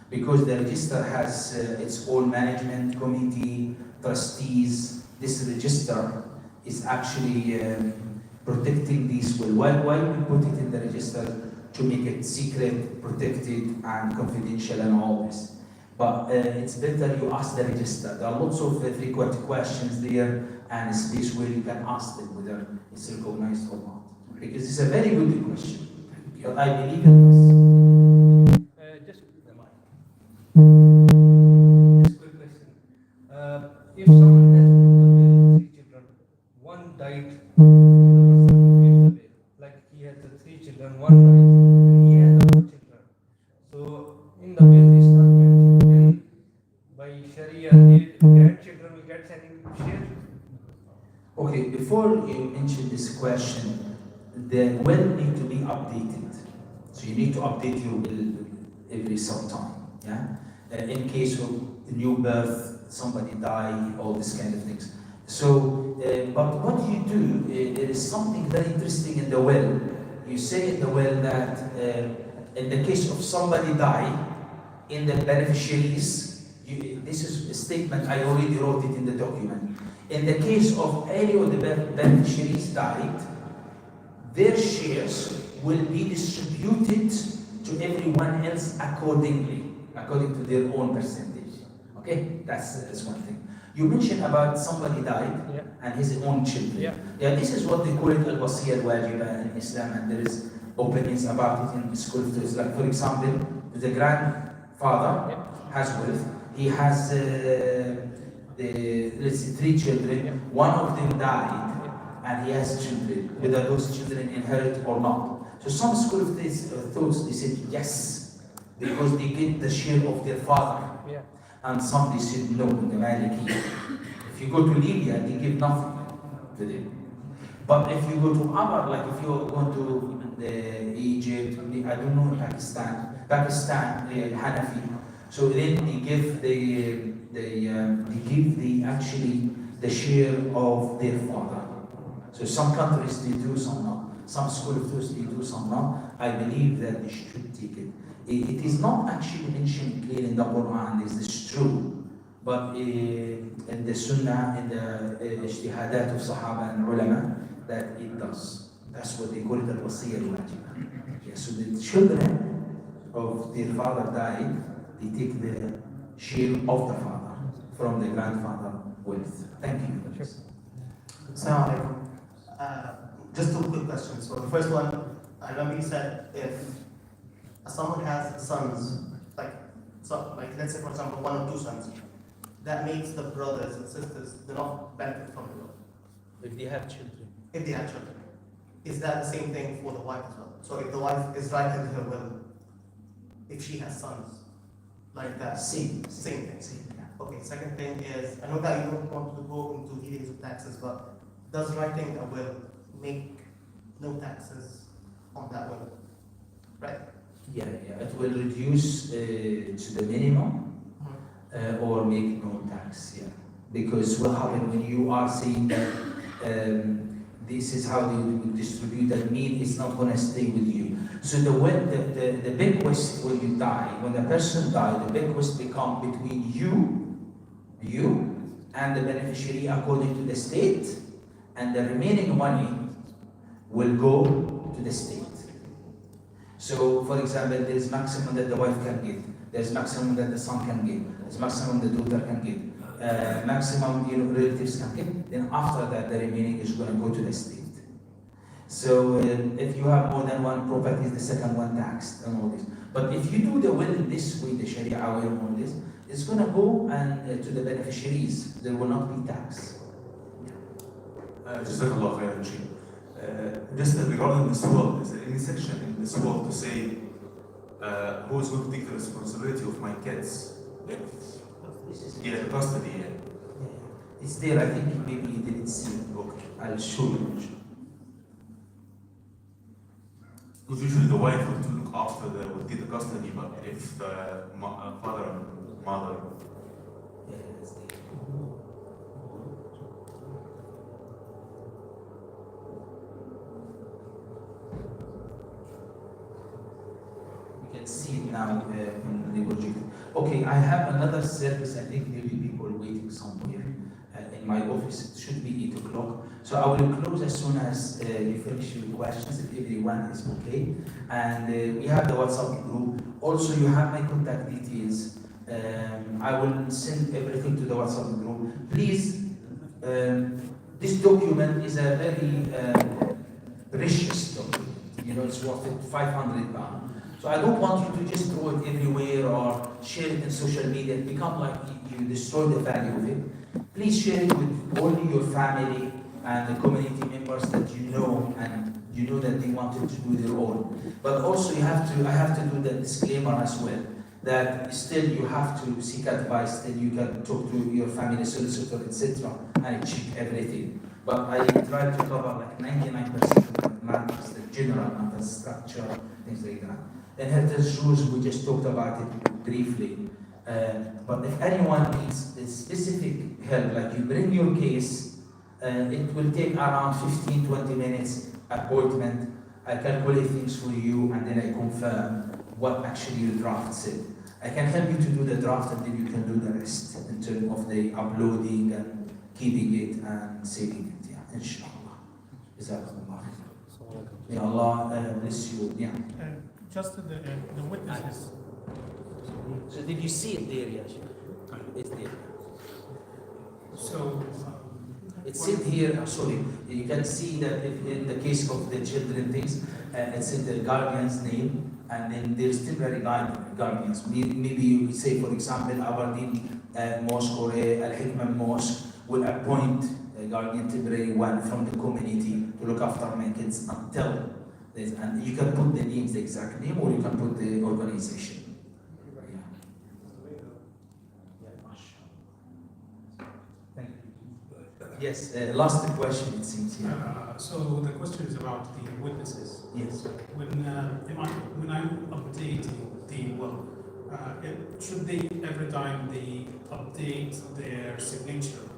A: because the register has its own management committee, trustees. This register is actually protecting these will. Why we put it in the register? To make it secret, protected, and confidential, and all this. But it's better you ask the register. There are lots of frequent questions there, and a space where you can ask them whether it's recognized or not. Because it's a very good question. But I believe in this.
E: Just the mic. Just quick question. If someone has 3 children, one died, like he has 3 children, one died, he has 4 children. So in the will they start mentioning, by Sharia, the grandchildren will get any share?
A: Okay, before you mention this question, the will need to be updated. So you need to update your will every some time. In case of new birth, somebody die, all these kind of things. So, but what you do, there is something very interesting in the will. You say in the will that in the case of somebody die, in the beneficiaries, this is a statement, I already wrote it in the document. In the case of any of the beneficiaries died, their shares will be distributed to everyone else accordingly, according to their own percentage. Okay, that's one thing. You mentioned about somebody died and his own children. Yeah, this is what they call it al-wasiyya al-wajiba in Islam, and there is opinions about it in school. Like for example, the grandfather has wealth. He has let's say 3 children. One of them died, and he has children. Whether those children inherit or not. So some school of thoughts, they said yes, because they get the share of their father. And some they said no, the Maliki. If you go to Libya, they give nothing to them. But if you go to other, like if you go to Egypt, I don't know, Pakistan, Hanafi. So then they give actually the share of their father. So some countries they do, some not. Some school of thought they do, some not. I believe that they should take it. It is not actually mentioned clearly in the Quran, is this true? But in the Sunnah, in the ijtihadat of Sahaba and Ulama, that it does. That's what they call it al-wasiyya al-wajiba. Yeah, so the children of their father died, they take the share of the father from the grandfather wealth. Thank you.
N: Assalamu alaikum. Just 2 quick questions. So the first one, I remember you said if someone has sons, like let's say for example 1 or 2 sons, that makes the brothers and sisters do not benefit from the will.
A: If they have children.
N: If they have children. Is that the same thing for the wife as well? So if the wife is writing her will, if she has sons, like that.
A: Same
N: thing. Okay, second thing is, I know that you don't want to go into details of taxes, but does writing a will make no taxes on that will? Right?
A: Yeah, it will reduce to the minimum or make no tax, because what happens when you are saying that this is how you distribute, that mean it's not going to stay with you. So the bequest when you die, when the person dies, the bequest become between you and the beneficiary according to the state, and the remaining money will go to the state. So, for example, there is maximum that the wife can get, there is maximum that the son can get, there is maximum the daughter can get, maximum relatives can get. Then after that, the remaining is going to go to the state. So, if you have more than one property, the second one taxed and all this. But if you do the will in this way, the Sharia way and all this, it's going to go and to the beneficiaries. There will not be tax.
L: Jazakallah khairan, Sheikh. Just regarding this will, is there any section in this will to say who is going to take the responsibility of my kids? Yeah, custody.
A: It's there. I think maybe you didn't see it. Okay. I'll show you.
L: Because usually the wife will look after will take the custody, but if the father and mother.
A: See it now in the project. Okay, I have another service. I think maybe people waiting somewhere in my office. It should be 8 o'clock. So I will close as soon as you finish your questions, if everyone is okay. And we have the WhatsApp group. Also, you have my contact details. I will send everything to the WhatsApp group. Please, this document is a very precious document. You know, it's worth £500. So I don't want you to just throw it everywhere or share it in social media. It become like you destroy the value of it. Please share it with only your family and the community members that you know, and you know that they wanted to do their own. But also I have to do the disclaimer as well, that still you have to seek advice, still you can talk to your family solicitor, etc. and check everything. But I try to cover like 99% of the matters, the general matters, structure, things like that. Inheritance rules, we just talked about it briefly. But if anyone needs specific help, like you bring your case, it will take around 15-20 minutes appointment. I calculate things for you and then I confirm what actually your draft said. I can help you to do the draft and then you can do the rest in terms of the uploading and keeping it and saving it. Yeah, inshallah. Jazakallah. May Allah bless you. Yeah.
O: Just the witnesses.
A: So did you see it there, Yash? It's there.
O: So
A: It's in here, sorry, you can see that in the case of the children things, it's in the guardian's name, and then there's temporary guardians. Maybe you would say, for example, Aberdeen Mosque or Alhikmah Mosque will appoint a guardian, temporary one from the community to look after my kids until this, and you can put the names, the exact name, or you can put the organization. Yes, last question it seems here.
O: so the question is about the witnesses.
A: Yes.
O: When I'm updating the will, should they every time they update their signature?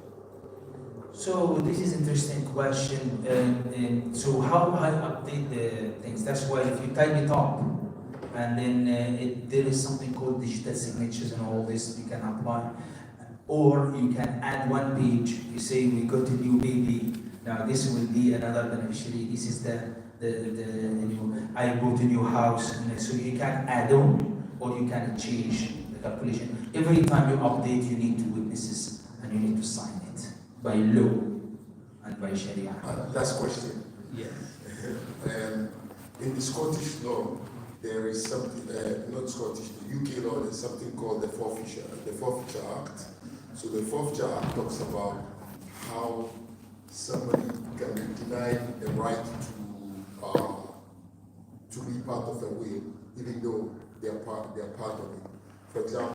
A: So this is interesting question. And so how I update the things? That's why if you type it up, and then there is something called digital signatures and all this you can apply. Or you can add one page. You say we got a new baby. Now this will be another beneficiary. This is I bought a new house. So you can add on, or you can change the calculation. Every time you update, you need two witnesses, and you need to sign it by law and by Sharia.
K: Last question.
A: Yes.
K: In the Scottish law, there is something, not Scottish, the UK law, there's something called the Forfeiture Act. So the Forfeiture Act talks about how somebody can be denied the right to be part of a will, even though they're part of it. For example,